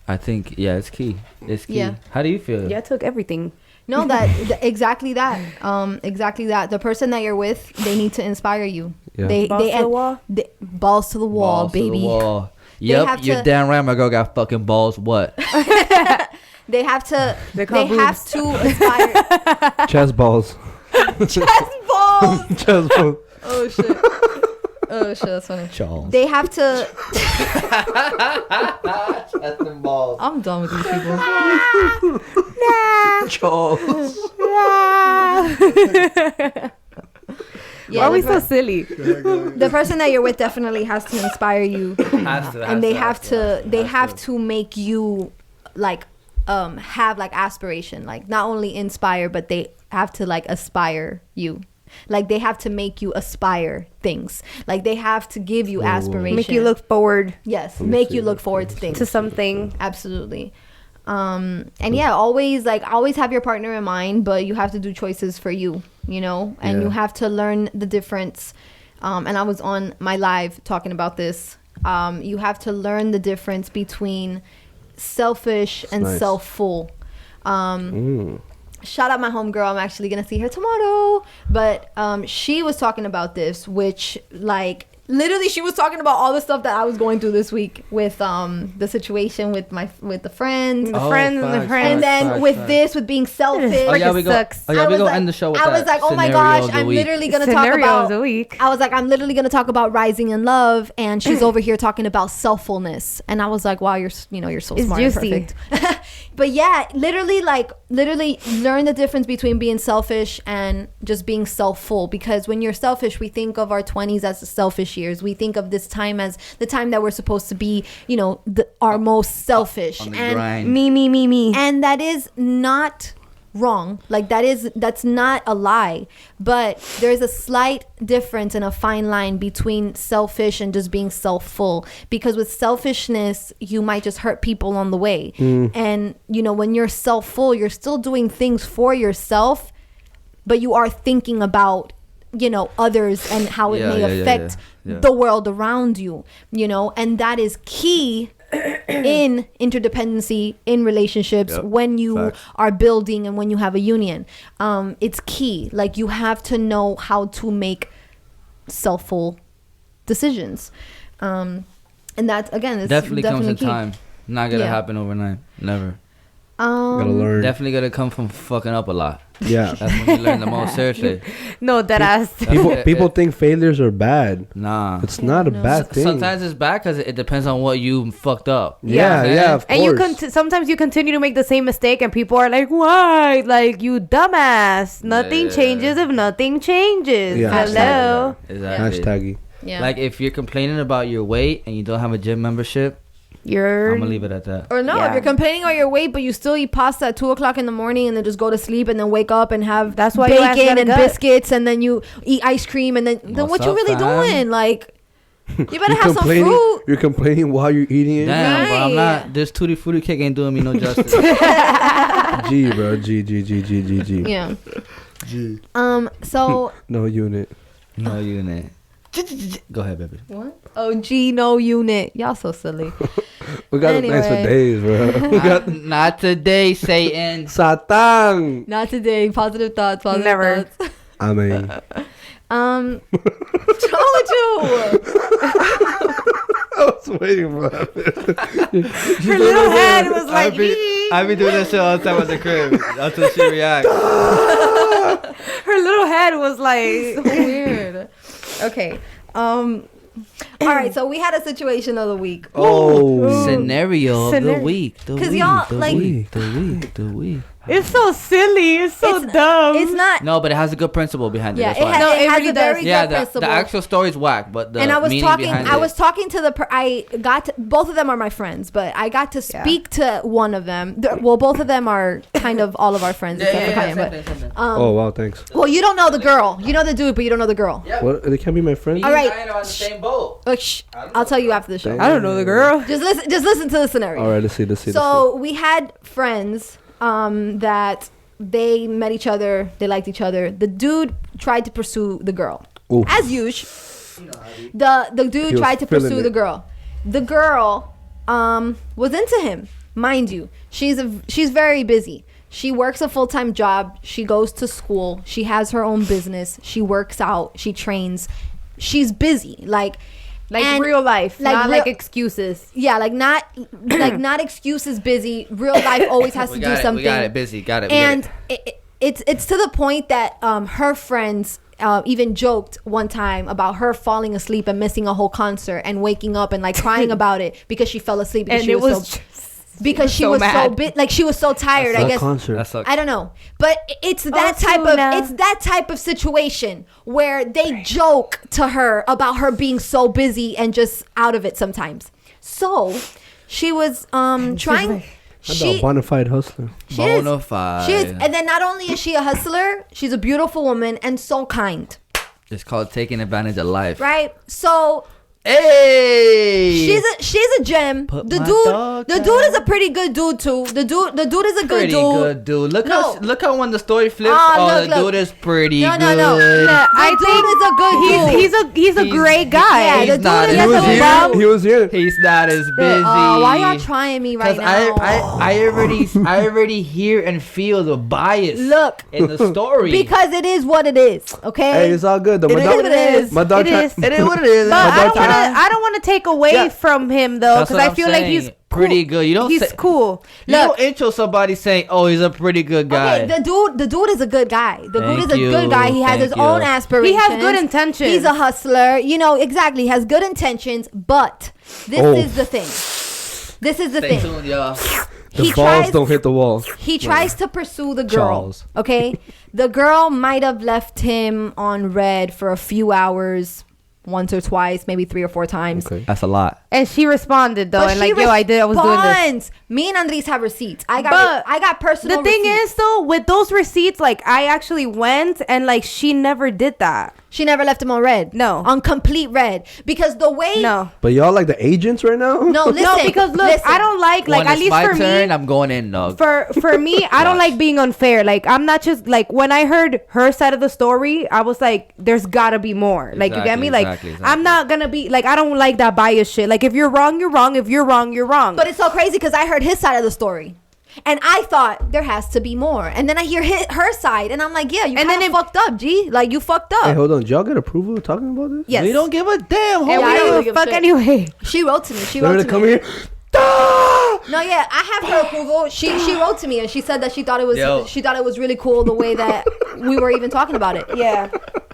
I think, it's key. It's key. Yeah. How do you feel? Yeah, I took everything. No, exactly that. Exactly that. The person that you're with, they need to inspire you. Yeah. Balls to the wall? Balls to the wall, Balls to baby. the wall. They Yep, have you're to- damn right. My girl got fucking balls. What? They have to. They're They called have to aspire. Chess balls. Chest balls. Chess balls. Oh shit. Oh shit. That's funny. Charles. They have to. balls. I'm done with these people. Charles. Yeah, Why are we the so silly? the person that you're with definitely has to inspire you, and they have to make you like have like aspiration, like not only inspire, but they have to like aspire you. Like they have to make you aspire things. Like they have to give you aspiration. Make you look forward Yes, make you look forward to things. to something. Absolutely. And yeah, always have your partner in mind, but you have to do choices for you, you know, and you have to learn the difference. And I was on my live talking about this. You have to learn the difference between selfish and nice. self-full. Shout out my homegirl. I'm actually gonna see her tomorrow. But she was talking about this, which like literally she was talking about all the stuff that I was going through this week with the situation with the friends. And then with being selfish. Oh yeah, we Freaking go. sucks. Oh yeah, I we was gonna like- end the show with I that. was like, oh my scenario gosh, of the I'm week. literally gonna talk Scenario about of the week. I was like, I'm literally gonna talk about rising in love, and she's over here talking about selffulness, and I was like, wow, you're so It's smart juicy. and perfect. But yeah, literally learn the difference between being selfish and just being self-full. Because when you're selfish, we think of our 20s as the selfish years. We think of this time as the time that we're supposed to be, you know, our most selfish. On the And grind. Me. and that is not wrong. Like that's not a lie, but there's a slight difference and a fine line between selfish and just being self-full, because with selfishness you might just hurt people on the way. And you know, when you're self-full, you're still doing things for yourself, but you are thinking about, you know, others and how it may affect the world around you, you know. And that is key in interdependency, in relationships, when you are building and when you have a union. It's key. Like you have to know how to make self-full decisions. And that again is Definitely comes in key. time. Not gonna Yeah. happen overnight. Never. Gotta learn. Definitely gonna come from fucking up a lot. Yeah. That's when you learn the most. Seriously. No, that ass. People think failures are bad. Nah. It's not a bad thing. Sometimes it's bad because it depends on what you fucked up. Yeah, of And you course. sometimes you continue to make the same mistake, and people are like, "Why? Like you dumbass! Nothing changes if nothing changes." Yeah. Hello. Exactly. Hashtaggy. Yeah. Like if you're complaining about your weight and you don't have a gym membership, I'm gonna leave it at that. Or no, if you're complaining about your weight, but you still eat pasta at 2:00 in the morning and then just go to sleep and then wake up and have That's why your ass bacon got a and gut. biscuits and then you eat ice cream and then What's what you up, really fam? doing? Like, you better You're have some complaining- fruit. You're complaining while you're eating it. Damn, bro, I'm Right. not. This tutti frutti cake ain't doing me no justice. G, bro. G. Yeah. G. So No unit. No unit. Go ahead, baby. what? Oh, G, no unit. Y'all so silly. We got the thanks for Anyway. days, bro. We got Not today, Satan. Satan. Not today. Positive thoughts. Positive Never. thoughts. I mean, Told you. I was waiting for that. Her little head was like, I be doing this shit all the time at the crib until she reacts. her little head was like, Weird. Okay. All right. So we had a situation of the week. Oh, Scenario of the Scenario. week. The 'Cause week. y'all, The like- week. The week. it's so silly. It's so dumb. It's not. No, but it has a good principle behind it. Yeah, That's it, why. no, it has really a very does. Yeah, good principle. the actual story's whack, but the And I was meaning talking. behind I it. was talking to I got to, both of them are my friends, but I got to speak to one of them. Well, both of them are kind of all of our friends except for Kayan. But oh wow, thanks. well, you don't know the girl. You know the dude, but you don't know the girl. What? They can't be my friend. All right. on the same boat. Shh. I'll tell you after the show. I don't know the girl. Just listen to the scenario. All right, let's see. So we had friends that they met each other. They liked each other. The dude tried to pursue the girl, Oof. as usual. The dude was tried to feeling pursue it. the girl. The girl was into him, mind you. She's very busy. She works a full-time job. She goes to school. She has her own business. She works out. She trains. She's busy. Like And- real life, like not real- like excuses. Yeah, like not excuses busy. Real life always has to do something. We got it. Busy. Got it. And it's to the point that her friends even joked one time about her falling asleep and missing a whole concert and waking up and like crying about it because she fell asleep because And she it was was so, because she so was so mad. bit like she was so tired. I What guess concert? That's I don't know, but it's that type of situation where they joke to her about her being so busy and just out of it sometimes. So she was trying. I'm a bona fide hustler. She is. Bonafide. She is, and then not only is she a hustler, she's a beautiful woman and so kind, It's called taking advantage of life. right? So Hey. she's a gem. Put The my dude dog is a pretty good dude too. The dude is a good Pretty dude. good dude. Look No. how when the story flips, Look, the dude is pretty No, good. no, no. Yeah, The dude is a good dude. he's a great guy. Yeah, He's the dude not is as He was a busy. here. good He was here. He's not as busy. Why y'all trying me right now? I already hear and feel the bias. Look. in the story Because it is what it is, okay? Hey, it's all good though. It is what it is. My dog. It try- is. It is what it is. But My dog I don't want to take away Yeah. from him though, That's because what I I'm feel like saying. he's pretty cool. good. You don't He's say- cool. You don't intro somebody saying, "Oh, he's a pretty good guy." Okay, the dude is a good guy. The dude Thank is a you. good guy. He has Thank his you. own aspirations. He has good intentions. He's a hustler. You know, exactly. He has good intentions, but this Oh. is the thing. This is the Stay thing. tuned, y'all. The He balls tries- don't hit the wall. He tries to pursue the girl. Charles. Okay? The girl might have left him on red for a few hours, once or twice, maybe 3 or 4 times. Okay. That's a lot. And she responded though, But and she like, yo, I was doing this. responds. Me and Andrys have receipts. I But got personal The thing receipts. is though, with those receipts, like I actually went and like she never did that. She never left him on red. No. On complete red. Because the way... No. But y'all like the agents right now? No, listen. No, because look, listen. I don't like When at it's least my for turn, me. I'm going in, dog. For me, I don't Watch. like being unfair. Like I'm not just like when I heard her side of the story, I was like, "There's gotta be more." Like you get me? Like Exactly. I'm not gonna be like I don't like that bias shit. Like if you're wrong, you're wrong. If you're wrong, you're wrong. But it's so crazy because I heard his side of the story. And I thought there has to be more. And then I hear her side. And I'm like, yeah, you And kind then of fucked up, G. Like, you fucked up. Hey, hold on. Did y'all get approval talking about this? yes, We don't give a damn. and homie. we I don't don't really give give a a fuck shit. anyway. She wrote to me. She They're wrote gonna to come me. here. Ah! No, yeah, I have her approval. She wrote to me and she said that she thought it was Yo. really cool the way that we were even talking about it. Yeah.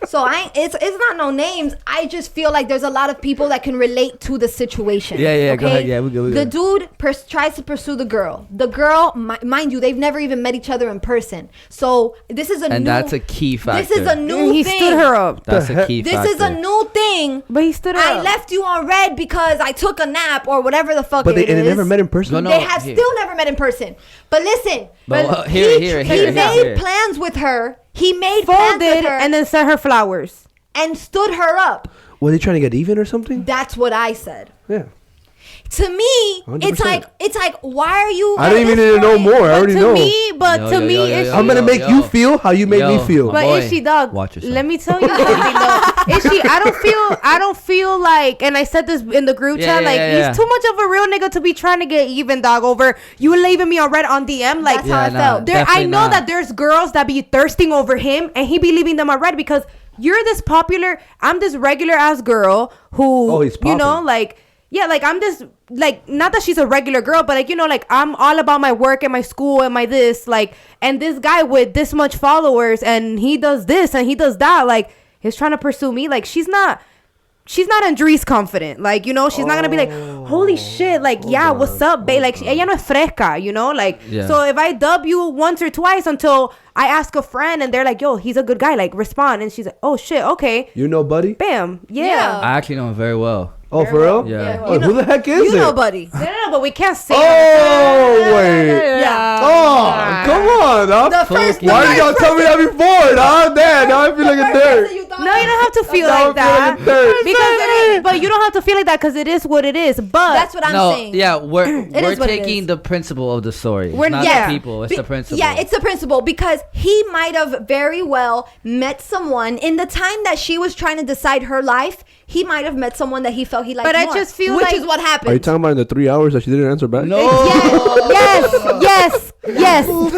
So it's not no names. I just feel like there's a lot of people that can relate to the situation. Yeah, go ahead. Yeah, we good. The dude tries to pursue the girl. The girl, mind you, they've never even met each other in person. So this is and that's a key factor. This is a new He thing. stood her up. That's a key This factor. is a new thing. But he stood her I up. left you on red because I took a nap or whatever the fuck But it is. they never met in person. No, They have here. still never met in person. But listen, But he here. made plans with her. He made plans with Folded her and then sent her flowers. and stood her up. Were they trying to get even or something? That's what I said. Yeah. To me, 100%. it's like, why are you? I don't even need to know more. I already know. To me, Ishy, I'm gonna make you feel how you make me feel. But Boy, Ishy, dog, watch yourself. let me tell you something though. Ishy, I don't feel like, and I said this in the group chat, like he's too much of a real nigga to be trying to get even, dog, over you leaving me on red on DM. Like That's how I felt. I know that there's girls that be thirsting over him, and he be leaving them on red because you're this popular. I'm this regular ass girl who, he's you know, popping. like. Yeah, like I'm this, like, not that she's a regular girl, but like, you know, like I'm all about my work and my school and my this, like, and this guy with this much followers and he does this and he does that, like, he's trying to pursue me. Like, she's not Andrys confident. Like, you know, she's not gonna be like, holy shit, like, yeah, what's up, babe? Like, ella no es fresca, you know? Like, so if I dub you once or twice until I ask a friend and they're like, yo, he's a good guy, like, respond. And she's like, oh shit, okay. You know, buddy? Bam. Yeah. Yeah. I actually know him very well. Oh, for real? Yeah. Oh, who the heck is You it? know, buddy. No, but we can't say Oh, wait. Yeah. Oh, come on, dog. The first. Why did y'all tell me that before, dog? Damn, now I feel like a dirt. No, you don't have to feel Now I like feel that. like a dirt. Because but you don't have to feel like that because it is what it is. But That's what I'm saying. Yeah, we're is what it taking is. the principle of the story. We're- It's not yeah. the people. It's the principle. Yeah, it's the principle because he might have very well met someone in the time that she was trying to decide her life. He might have met someone that he felt he liked But I more, just feel which like- is what happened. Are you talking about in the 3 hours that she didn't answer back? No. yes. No,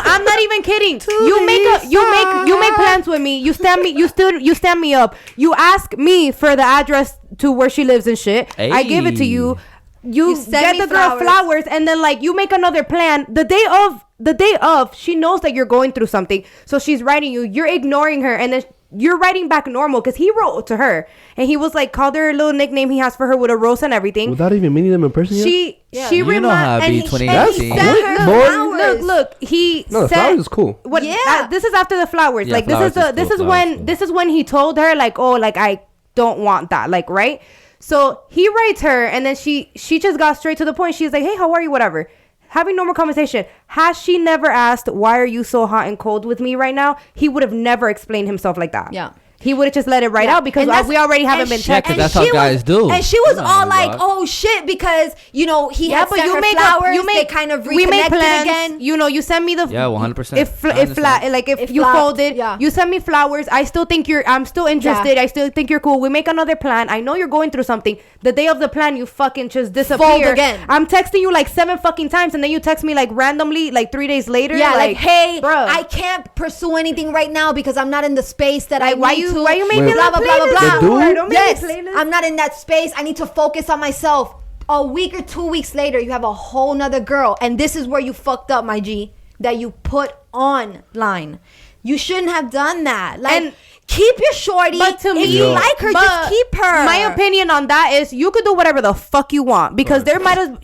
I'm not even kidding. You make plans with me. You stand me up. You ask me for the address to where she lives and shit. I give it to you. You send get me the girl flowers and then like you make another plan the day of she knows that you're going through something, so she's writing you're ignoring her, and then you're writing back normal because he wrote to her and he was like called her a little nickname he has for her with a rose and everything. Without even meeting them in person yet? She You know how it be, 2019. sent her Boy. flowers. Look, he No, the said, flowers is cool. What, Yeah. this is after the flowers. Yeah, Like flowers this is is cool, flowers this is when he told her like, oh, like I don't want that, like, right? So he writes her and then she just got straight to the point. She's like, hey, how are you? Whatever. Having normal conversation. Has she never asked, why are you so hot and cold with me right now? He would have never explained himself like that. Yeah. He would have just let it right out because And that's- we already haven't and been she- Yeah, texting. 'cause and that's she how guys do. And she was Come all on, like, dog. "Oh shit," because he had sent her make flowers. they kind of we make reconnected plans again. You know, you send me the 100%. If I understand. If you flopped, folded, yeah. you send me flowers. I'm still interested. Yeah. I still think you're cool. We make another plan. I know you're going through something. The day of the plan, you fucking just disappear again. I'm texting you like 7 fucking times, and then you text me like randomly like 3 days later. Yeah, like, hey, bruh. I can't pursue anything right now because I'm not in the space that I Like, why need you to. why you making Wait. blah a blah blah blah playlist? blah. The dude? Don't make Yes, a playlist. I'm not in that space. I need to focus on myself. A week or 2 weeks later, you have a whole nother girl, and this is where you fucked up, my G. That you put online. You shouldn't have done that. Like, And- keep your shorty. But to if me, you like her, but just keep her. My opinion on that is you could do whatever the fuck you want because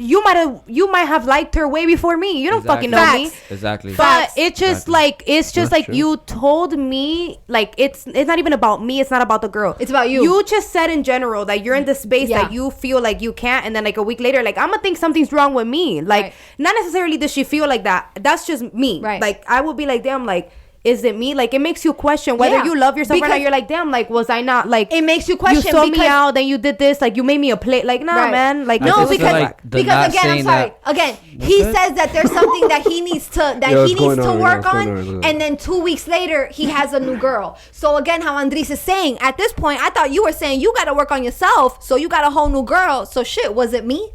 you might have liked her way before me. You don't fucking know me. Facts. Exactly. But it's just Exactly. it's just That's like true. you told me like it's not even about me. It's not about the girl. It's about you. You just said in general that you're in the space Yeah. that you feel like you can't, and then like a week later, like I'm gonna think something's wrong with me. Like Right. not necessarily does she feel like that. That's just me. Right. Like I would be like, damn, like. Is it me? Like it makes you question whether Yeah. you love yourself or Because- not. You're like, damn, like was I not like? It makes you question You sold me because- out, then you did this. Like you made me a plate. Like nah, Right. man. Like I No, just feel because like the because not again, I'm saying sorry. that- Again, he Okay. says that there's something that he needs to Yeah, what's going on? Yeah, work what's going on, on? and then 2 weeks later he has a new girl. So again, how Andrys is saying at this point, I thought you were saying you got to work on yourself, so you got a whole new girl. So shit, was it me?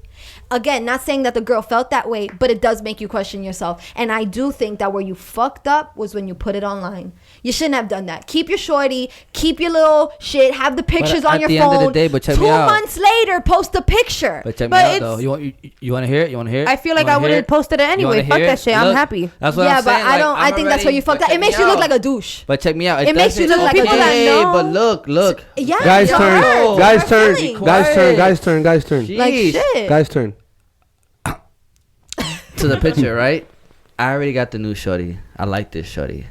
again, not saying that the girl felt that way, but it does make you question yourself. And I do think that where you fucked up was when you put it online. You shouldn't have done that. Keep your shorty, keep your little shit, have the pictures on your phone. At the end of the day, but check 2 me out. months later, post a picture. But check me out though. You want to hear it? You want to hear it? I feel like I would have posted it anyway. Fuck that shit. I'm happy. That's what Yeah, I'm but saying. I don't. Like, I think that's where you fucked up. It makes you look like a douche. But check me out. It makes you look like a people that douche. know. But look. Yeah, Guys you're turn. hurt. Guys You're turn. feeling. Guys turn. Like Jeez. shit. Guys turn. To the picture, right? I already got the new shorty. I like this shorty.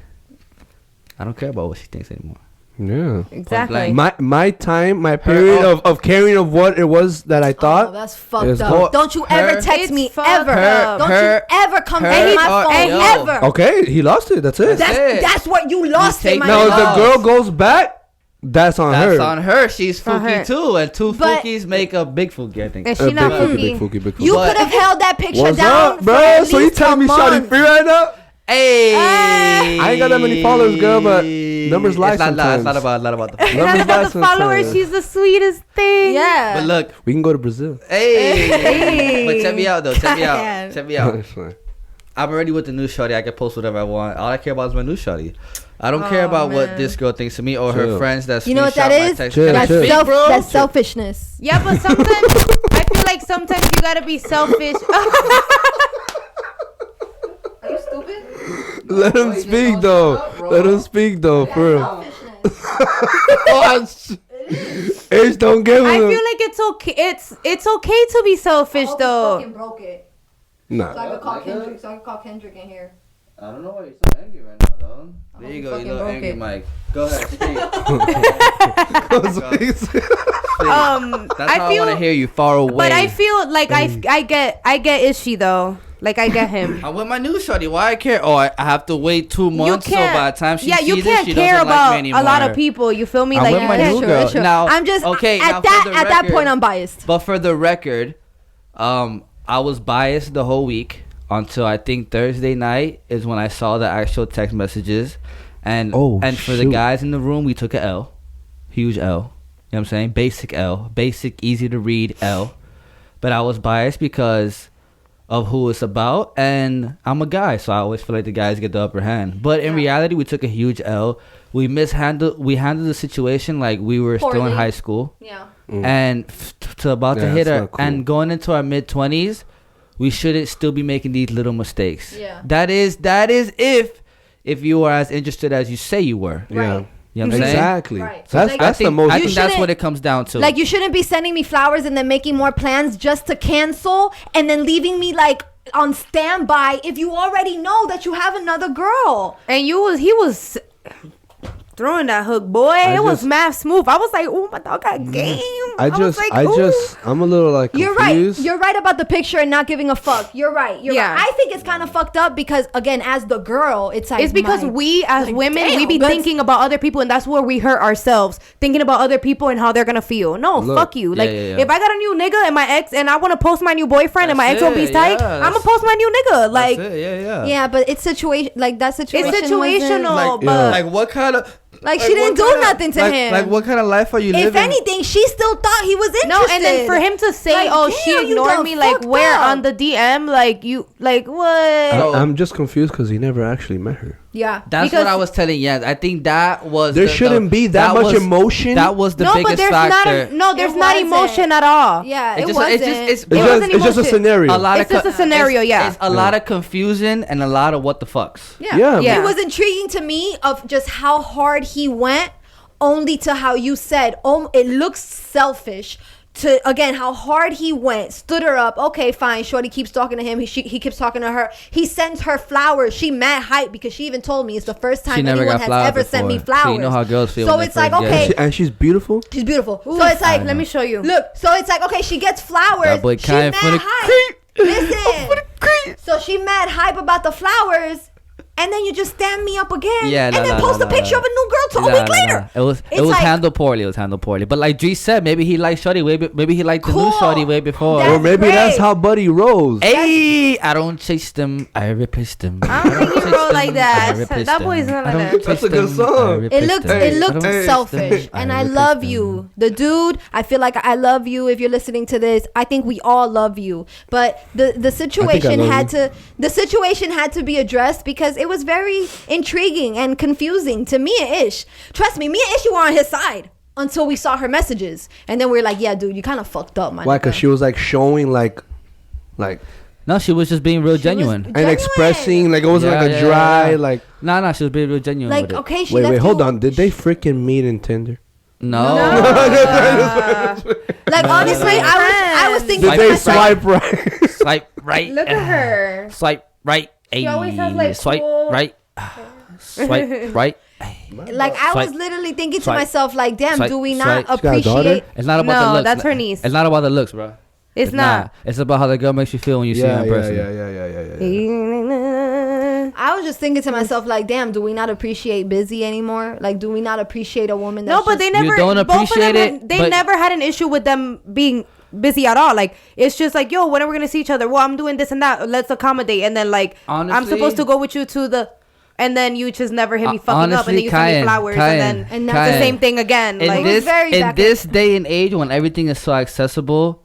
I don't care about what she thinks anymore. Yeah. Exactly. My time, my period of caring of what it was that I Oh, thought. that's fucked is up. hor- Don't you ever text It's me fucked ever. up. Don't you ever come her- to my phone yo. ever. Okay, he lost it. That's it. That's what you lost take in my Now, if life. the girl goes back, that's on her. That's on her. She's on her. fooky too, and two But- fookies make a big fooky, I think. And she not Big fooky. Fookie. You But- could have held that picture What's down up, for bro? at So you least telling a me shawty month. free right now? Hey, I ain't got that many followers, girl, but numbers lie It's not sometimes. not about the. That's Numbers about lie the followers. sometimes. She's the sweetest thing. Yeah. But look, We can go to Brazil. hey, but check me out though. Check me out. Kayan. Check me out. It's fine. I'm already with the new shorty. I can post whatever I want. All I care about is my new shorty. I don't care about what man. this girl thinks of me or her Chill. friends that You know what screenshot that my is? text. Chill, Can I chill. speak, bro? That's selfishness. Yeah, but sometimes I feel like sometimes you gotta be selfish. Are you stupid? Let him speak though. Let him speak though, for real. H don't give him. I feel like it's okay. It's okay to be selfish though. Broke it. Nah. So I could call Kendrick in here. I don't know why you're so angry right now, though. There you go, fucking you little broke angry it. Mike. Go ahead, speak. That's I how I feel, want to hear you far away. but I feel like I get Ishy though. Like I get him. I'm with my new shorty. Why I care? Oh, I have to wait 2 months. So by the time she yeah, you sees can't it, she care doesn't about like me a lot of anymore. people. You feel me? I'm Like with my yeah, new sure, girl. sure. Now, I'm just okay. at now for that the at that record- point I'm biased. But for the record, I was biased the whole week until I think Thursday night is when I saw the actual text messages, and for the shoot. guys in the room, we took a L, huge L. You know what I'm saying? Basic L, basic, easy to read L. But I was biased because of who it's about, and I'm a guy, so I always feel like the guys get the upper hand. But in reality, we took a huge L. We handled the situation like we were still in Poorly. high school. Yeah. And to about to Yeah, hit that's our not cool. and going into our mid-20s, we shouldn't still be making these little mistakes. Yeah. That is if you are as interested as you say you were. Yeah. Right. You know what I'm saying? Exactly. Right. That's Like, that's the most. I You think that's shouldn't- what it comes down to. Like you shouldn't be sending me flowers and then making more plans just to cancel and then leaving me like on standby if you already know that you have another girl. And he was throwing that hook, boy. It was mad smooth. I was like, oh, my dog got game. was like, ooh. I'm a little like You're right. confused. You're right about the picture and not giving a fuck. You're right. You're Yeah. right. I think it's kind of fucked up because again, as the girl, it's like It's because my- we as like, women, we damn, be that's- thinking about other people, and that's where we hurt ourselves, thinking about other people and how they're gonna feel. No, Look. fuck you. Like, yeah. if I got a new nigga and my ex, and I want to post my new boyfriend, and my ex That's won't be it, tight, yeah, I'm gonna post my new nigga. Like, That's it, yeah. Yeah, but it's situation like that situation. it's situational, Like, but like what kind of Like, she didn't do nothing to him. Like what kind of life are you living? If anything, she still thought he was interested. no, and then for him to say, Like, "Oh, damn, she you ignored done me," like fucked where up. on the DM, like you, like what? No. I'm just confused because he never actually met her. Yeah. That's Because- what I was telling Yanz. I think that was There shouldn't be that much emotion. That was the no, biggest but there's factor. there's It not wasn't. emotion at all. Yeah, It it just- wasn't. it's just- it's- It's wasn't just a emotion. scenario. a lot It's of just a scenario, yeah. It's a lot of confusion and a lot of what the fucks. Yeah. Yeah. It was intriguing to me of just how hard he went, only to how you said, oh, it looks selfish. To again, how hard he went, stood her up. Okay, fine. Shorty keeps talking to him. He keeps talking to her. He sends her flowers. She mad hype because she even told me it's the first She time never anyone got has flowers ever sent me before. So flowers. you know how girls feel So when they it's like, first get okay, it. And she's beautiful. she's beautiful. So it's like, Let me show you. look. So it's like, okay, she gets flowers. That boy She Kayan mad for the hype. Listen. So she mad hype about the flowers. and then you just stand me up again, Yeah, and then post a picture of a new girl a week later. It was like, handled poorly. It was handled poorly. But like Dre said, maybe he liked Shorty maybe he liked the new Cool. Shorty way before. That's Or maybe great. that's how Buddy rolls. Hey, I don't chase them. I replace them. I don't think he chase roll them, like I that. replace That them. boy's not I like don't that. chase That's a good them, song. I It replace looked them. it I looked don't selfish, chase them, and I I replace love them. you, the dude. I feel like I love you. If you're listening to this, I think we all love you. But the situation love had to be addressed because it was very intriguing and confusing to me and Ish. Trust me and Ish were on his side until we saw her messages, and then we were like, yeah, dude, you kind of fucked up, my Why? nigga. Because she was like showing like No, she was just being real genuine. and Genuine. expressing like it wasn't Yeah, like a yeah, dry yeah. like. Nah, she was being real genuine like with it. okay, she Wait, left hold you- on. Did they freaking meet in Tinder? No. Like honestly, I was thinking Did to they myself, swipe right? Swipe right. Look at her. Swipe right. She always has, like, swipe cool- right. Swipe right. like I was Swipe. literally thinking to Swipe. myself, like, damn, Swipe. do we Swipe. not She got a daughter? appreciate? It's not about No, the looks. that's her niece. It's not about the looks, bro. It's not. It's about how the girl makes you feel when you see her in person. Yeah. I was just thinking to myself, like, damn, do we not appreciate busy anymore? Like, do we not appreciate a woman? That's No, but they just- never. don't both of appreciate them it, They but- never had an issue with them being busy at all. Like it's just like, yo, when are we gonna see each other? Well, I'm doing this and that. Let's accommodate. And then like, I'm Honestly- supposed to go with you to the. And then you just never hit me fucking up, and honestly, then you send me Kayan, flowers, Kayan, and then And it's that's the same thing again. In Like, was this very in back- this day and age when everything is so accessible,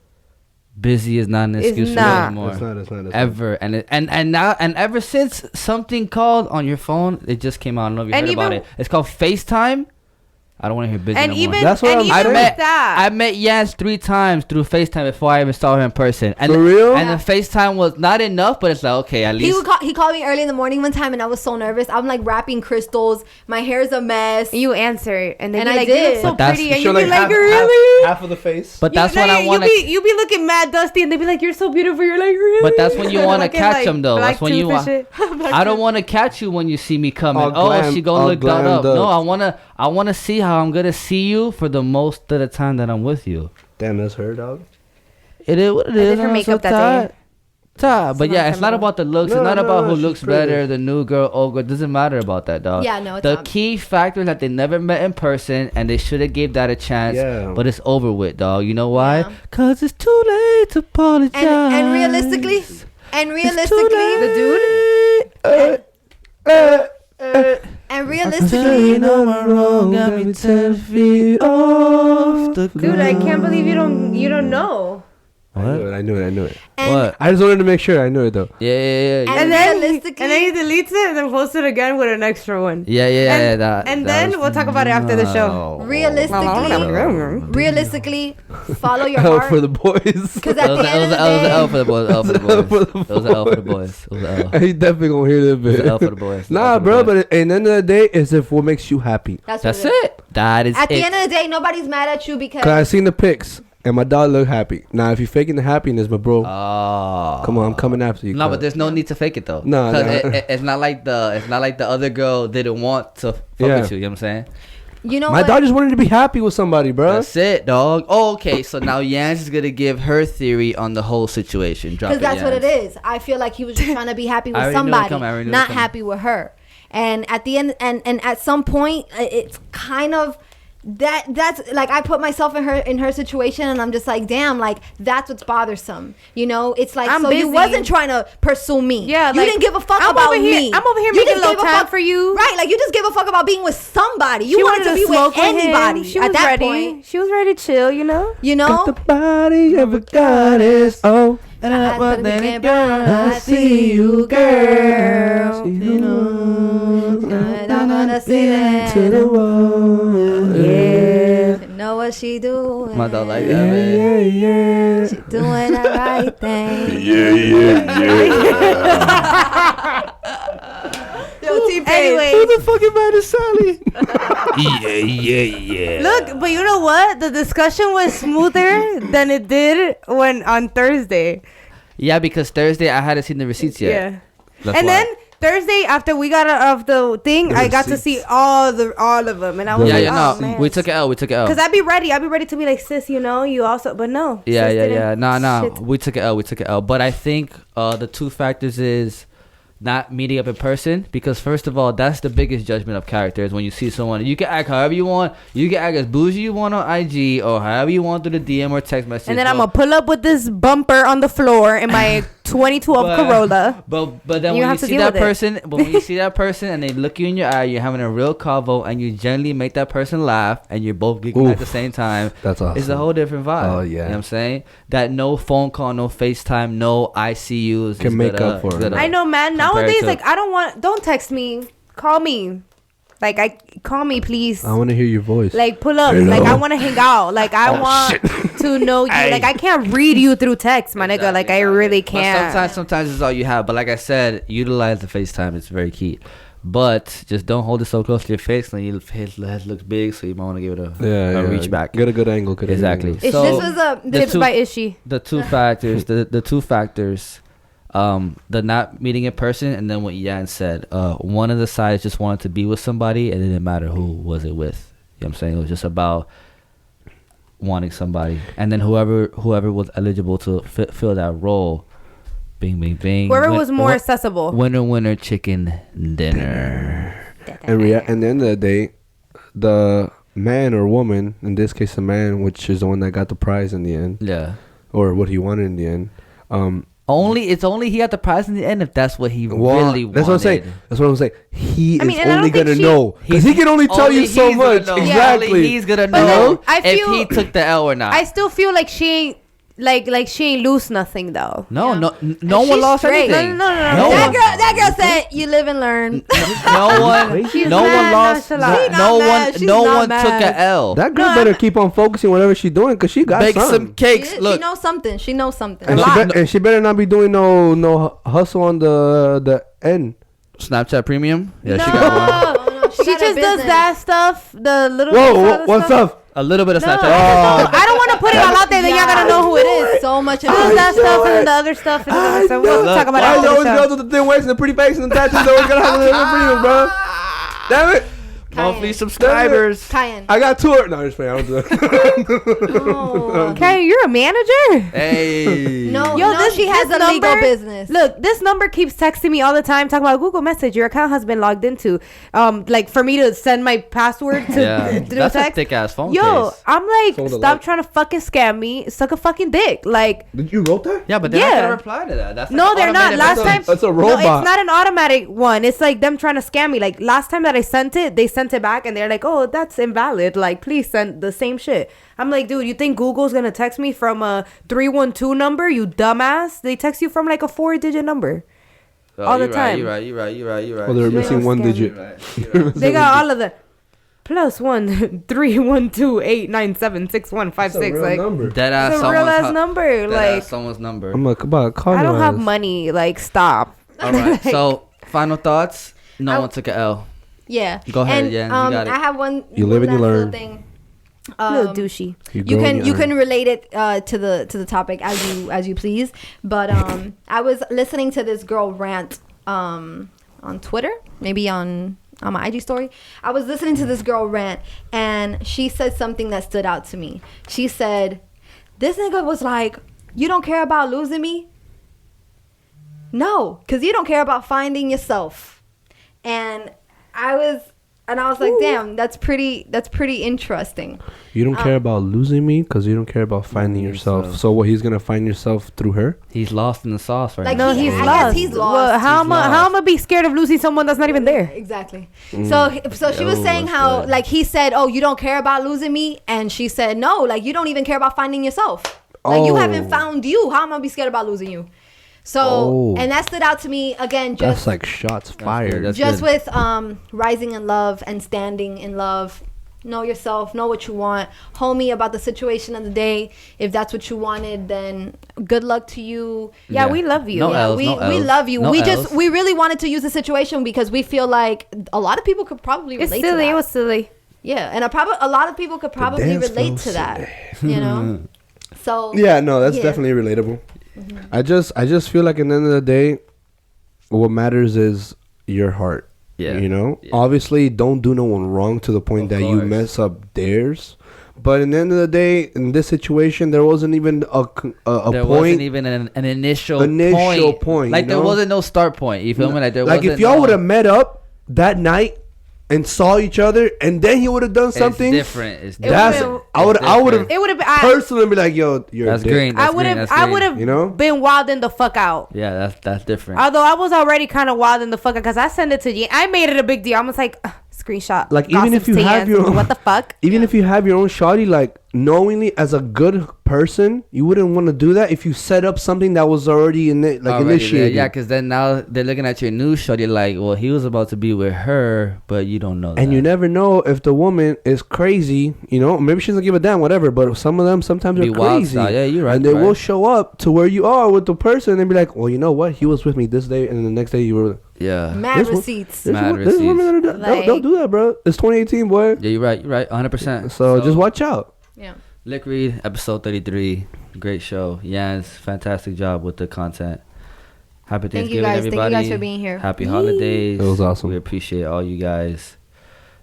busy is not an It's excuse for not. you anymore. It's not. Ever and now and ever since something called on your phone, it just came out. I don't know if you And heard about even- it. It's called FaceTime. I don't want to hear busy and no even more. That's what and I'm even I saying. with met that, I met Yanz 3 times through FaceTime before I even saw her in person. And For real? And the FaceTime was not enough, but it's like okay, at least. he called me early in the morning one time, and I was so nervous. I'm like wrapping crystals. My hair's a mess. you answer, and then And you're I like, you did. look so But that's- pretty, and Show, you be like, half, really? half of the face. But that's when I want to. You be looking mad dusty, and they be like, "You're so beautiful." You're like, "Really?" But that's when you want to Looking catch like them, though. black That's when you tooth and want. shit. I don't want to catch you when you see me coming. All Oh, glam- she gonna all look that up. glammed No, up. I wanna see how I'm gonna see you for the most of the time that I'm with you. Damn, that's her dog. It is what it did is. her I'm makeup so that day. tired. But yeah, it's not about the looks. No, It's not no, about who she's looks pretty. better, the new girl, old girl. It doesn't matter about that, dog. Yeah, no, it's the not. key factor is that they never met in person, and they should have gave that a chance. Yeah. But it's over with, dog. You know why? Yeah. Cause it's too late to apologize. and realistically, the dude. and realistically, know my wrong, got me 10 feet off the Dude, I can't believe you don't know. I knew it. and, What? I just wanted to make sure I knew it though. Yeah. And realistically- and then he deletes it and then posts it again with an extra one. Yeah. And then we'll talk about it after the show. realistically, follow your Hell heart. for the boys. Because It at was the end of the day, an L for the boys. It was an L for the boys. It was an L. He definitely gonna hear that It was bit. an L for the boys. Nah, bro, but at the end of the day, it's if what makes you happy. that's That's what it. That is At the it. end of the day, nobody's mad at you because Cause I seen the pics and my dog look happy. Now, if you faking the happiness, but bro, Oh. come on, I'm coming after you. No, cuz. but there's no need to fake it though. No, 'Cause no. it's not like the other girl didn't want to fuck Yeah. with you. You know what I'm saying? you know my what? dog just wanted to be happy with somebody, bro. That's it, dog. Oh, okay, so now Yanz is gonna give her theory on the whole situation. Drop Because that's what it Yanz. is. I feel like he was just trying to be happy I with already knew it somebody, coming. I already knew it not coming. happy with her. And at the end, and at some point, it's kind of that's like I put myself in her situation, and I'm just like, damn, like that's what's bothersome. You know, it's like I'm so you busy. wasn't trying to pursue me. Yeah, you like, didn't give a fuck I'm about over here- me. I'm over here You making just a little gave time fuck- for you. right? Like you just give a fuck about being with somebody. You She wanted to be smoke with anybody. him. She at was that ready. point, She was ready to chill, you know. you know. Got the body of a goddess. Oh, I see you, girl. I'm gonna see that. to the wall. Yeah. You know what she doing? My dog like that, man. Yeah. She doing the right thing. Anyway, Who the fuck mad is Sally? look, but you know what? The discussion was smoother than it did when on Thursday. Yeah, because Thursday I hadn't seen the receipts yet. Yeah. That's And why. then Thursday, after we got out of the thing, The I got to receipts. see all of them, and I was Yeah, like, yeah, oh, no, man. we took it out. Cause I'd be ready to be like, sis, you know, you also, but no. Yeah, sis yeah, didn't yeah. Nah. shit. We took it out. But I think the two factors is not meeting up in person, because first of all, that's the biggest judgment of characters. When you see someone, you can act however you want. You can act as bougie you want on IG or however you want through the DM or text message. And then I'm gonna pull up with this bumper on the floor in my 2012 Corolla. But then You when have you to see deal that with it. person, but when you see that person and they look you in your eye, you're having a real convo, and you generally make that person laugh, and you're both giggling at the same time. That's awesome. It's a whole different vibe. Oh, yeah. You know what I'm saying? That no phone call, no FaceTime, no ICUs Can make up for it. I know, man. Compared Nowadays, to- like, don't text me. Call me. Like, call me, please. I want to hear your voice. Like, pull up. Hello. Like, I want to hang out. Like, I want to know you. Like, I can't read you through text, my nigga. Like, I really But can't. sometimes it's all you have. But like I said, utilize the FaceTime. It's very key. But just don't hold it so close to your face, and his head looks big, so you might want to give it a reach back. Get a good angle. Get a good Exactly. angle. So this was a the Tips two- by Ishy. the two factors, the two factors, the not meeting in person, and then what Yan said. One of the sides just wanted to be with somebody, and it didn't matter who was it with. You know what I'm saying? It was just about wanting somebody, and then whoever was eligible to fill that role, bing, bing, bing. Whoever was more accessible. Winner, chicken dinner. And at the end of the day, the man or woman, in this case, the man, which is the one that got the prize in the end, Yeah. or what he wanted in the end. It's only he got the prize in the end if that's what he Well, really wanted. that's what I'm saying. That's what I'm saying. He I mean, is and I only don't think gonna she- know because he can only tell you so he's gonna much. know. Exactly. Only he's gonna But know then I if feel- he took the L or not. I still feel like she ain't like she ain't lose nothing though. no one she's lost straight. anything. No. that girl said you live and learn. No one She's no one mad lost. nonchalant. No She's not mad. one. She's No not one took mad. a L. That girl No, better I'm- keep on focusing whatever she's doing because she got Bake some something. cakes. She Look, knows something. She knows something. And she better not be doing no hustle on the end. Snapchat Premium. Yeah, No. she got one. Oh, no, She got a just does business. that stuff. The little. Whoa, what's up? A little bit of No, Snapchat. I don't want to put it all out there. Then y'all gotta know who it is. So much. She does that stuff and then the other stuff. And the other stuff. We'll know. talk about Why it you always after the girls with the thin waist and the pretty face and the tattoos always gonna have a little premium, bro? Damn it! Monthly subscribers. Kayan. I got two. No, I'm just playing. I don't do that. Oh. Okay, you're a manager. Hey. No, Yo, no, this- she has this a legal number- business. Look, this number keeps texting me all the time, talking about Google Message. Your account has been logged into. Like for me to send my password to Yeah, through that's a text. thick ass phone Yo, case. I'm like, Sold a stop lot. trying to fucking scam me. Suck a fucking dick. Like, Did you wrote that? Yeah, but they're not Yeah. gonna reply to that. That's like no, an they're not. automated Last message. time, That's a No, robot. it's not an automatic one. It's like them trying to scam me. Like last time that I sent it, they sent it back and they're like, "Oh, that's invalid. Like, please send the same shit." I'm like, dude, you think Google's gonna text me from a 312 number? You dumbass. They text you from like a 4-digit number. Oh, all the you're time. Right, you're right. Well, they're missing one scam. digit. They got all of the +1 312 897 6156. Like, number. Dead ass. it's a real ass number. Like, someone's number. I'm like, about call I don't your have ass. money. Like, stop. All right. So, final thoughts. No I- one took a L. Yeah. Go ahead, and, Yanz, you got it. I have one. You live one and you last little learn. Thing. Little douchey. You grow can and you earn. can relate it to the topic as you please. But I was listening to this girl rant on Twitter, maybe on my IG story. I was listening to this girl rant, and she said something that stood out to me. She said, "This nigga was like, you don't care about losing me? No, because you don't care about finding yourself." And I was like, damn, that's pretty interesting. You don't care about losing me because you don't care about finding yourself. So what? He's gonna find yourself through her? He's lost in the sauce right Like, now. No, he's I guess lost. he's lost. Well, how He's am I lost. gonna be scared of losing someone that's not even there? Exactly. So she was Oh, saying that's how good. like he said, "Oh, you don't care about losing me," and she said, "No, like you don't even care about finding yourself. Like you Oh. haven't found you. How am I gonna be scared about losing you?" So Oh. and that stood out to me again. That's Just like shots fired. That's just good. with rising in love and standing in love. Know yourself, know what you want. Homie, about the situation of the day. If that's what you wanted, then good luck to you. Yeah, we love you. No Yeah, L's, we no we L's. love you. No we L's. really wanted to use the situation because we feel like a lot of people could probably It's relate to silly. that. It was silly. Yeah, and a lot of people could probably dance relate flow to that. You know. So Yeah, no, that's Yeah. definitely relatable. I just feel like at the end of the day, what matters is your heart. Yeah. You know, Yeah. obviously, don't do no one wrong to the point Of that you course. mess up theirs. But in the end of the day, in this situation, there wasn't even a There point. wasn't even an initial point. Like you there know? wasn't no start point. You feel me? Like there Like wasn't if y'all no- would have met up that night and saw each other, and then he would have done something. It's different. It's That's different. I would have It would have been. personally be like, yo, you're That's a dick. green. That's green. That's I green. would have You know? been wilding the fuck out. Yeah, that's different. Although I was already kind of wilding the fuck out because I sent it to you. I made it a big deal. I was like, screenshot. Like, even if gossips you to have Yanz. your own- what the fuck? Even if you have your own shawty, like knowingly as a good person, you wouldn't want to do that if you set up something that was already in it, like Already there. initiated. Yeah, because then now they're looking at your news show. You're like, well, he was about to be with her, but you don't know that. And you never know if the woman is crazy, you know. Maybe she doesn't give a damn, whatever. But some of them sometimes Be are wild crazy. style. Yeah, you're right, And they you're will right. show up to where you are with the person and be like, well, you know what? He was with me this day, and then the next day you were. Yeah. Mad This one- receipts. Mad There's women that Like- don't do that, bro. It's 2018, boy. Yeah, you're right. You're right. 100%. So just watch out. Yeah. Lick Read, episode 33. Great show. Yanz, fantastic job with the content. Happy Thank you Thanksgiving, guys. Thank you everybody. guys for being here. Happy holidays. It was awesome. We appreciate all you guys.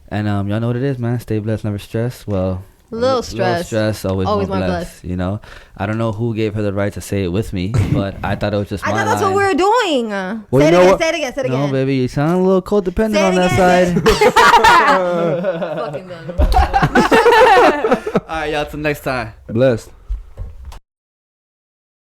And y'all know what it is, man. Stay blessed, never stress. Well, Little stress. stress, always more blessed. You know, I don't know who gave her the right to say it with me, but I thought it was just I my thought that's line. what we were doing. Well, say, you it know again, what? say it again. Say it No, again. baby, you sound a little codependent Say it on that again, side. Fucking done. All right, y'all. Till next time. Blessed.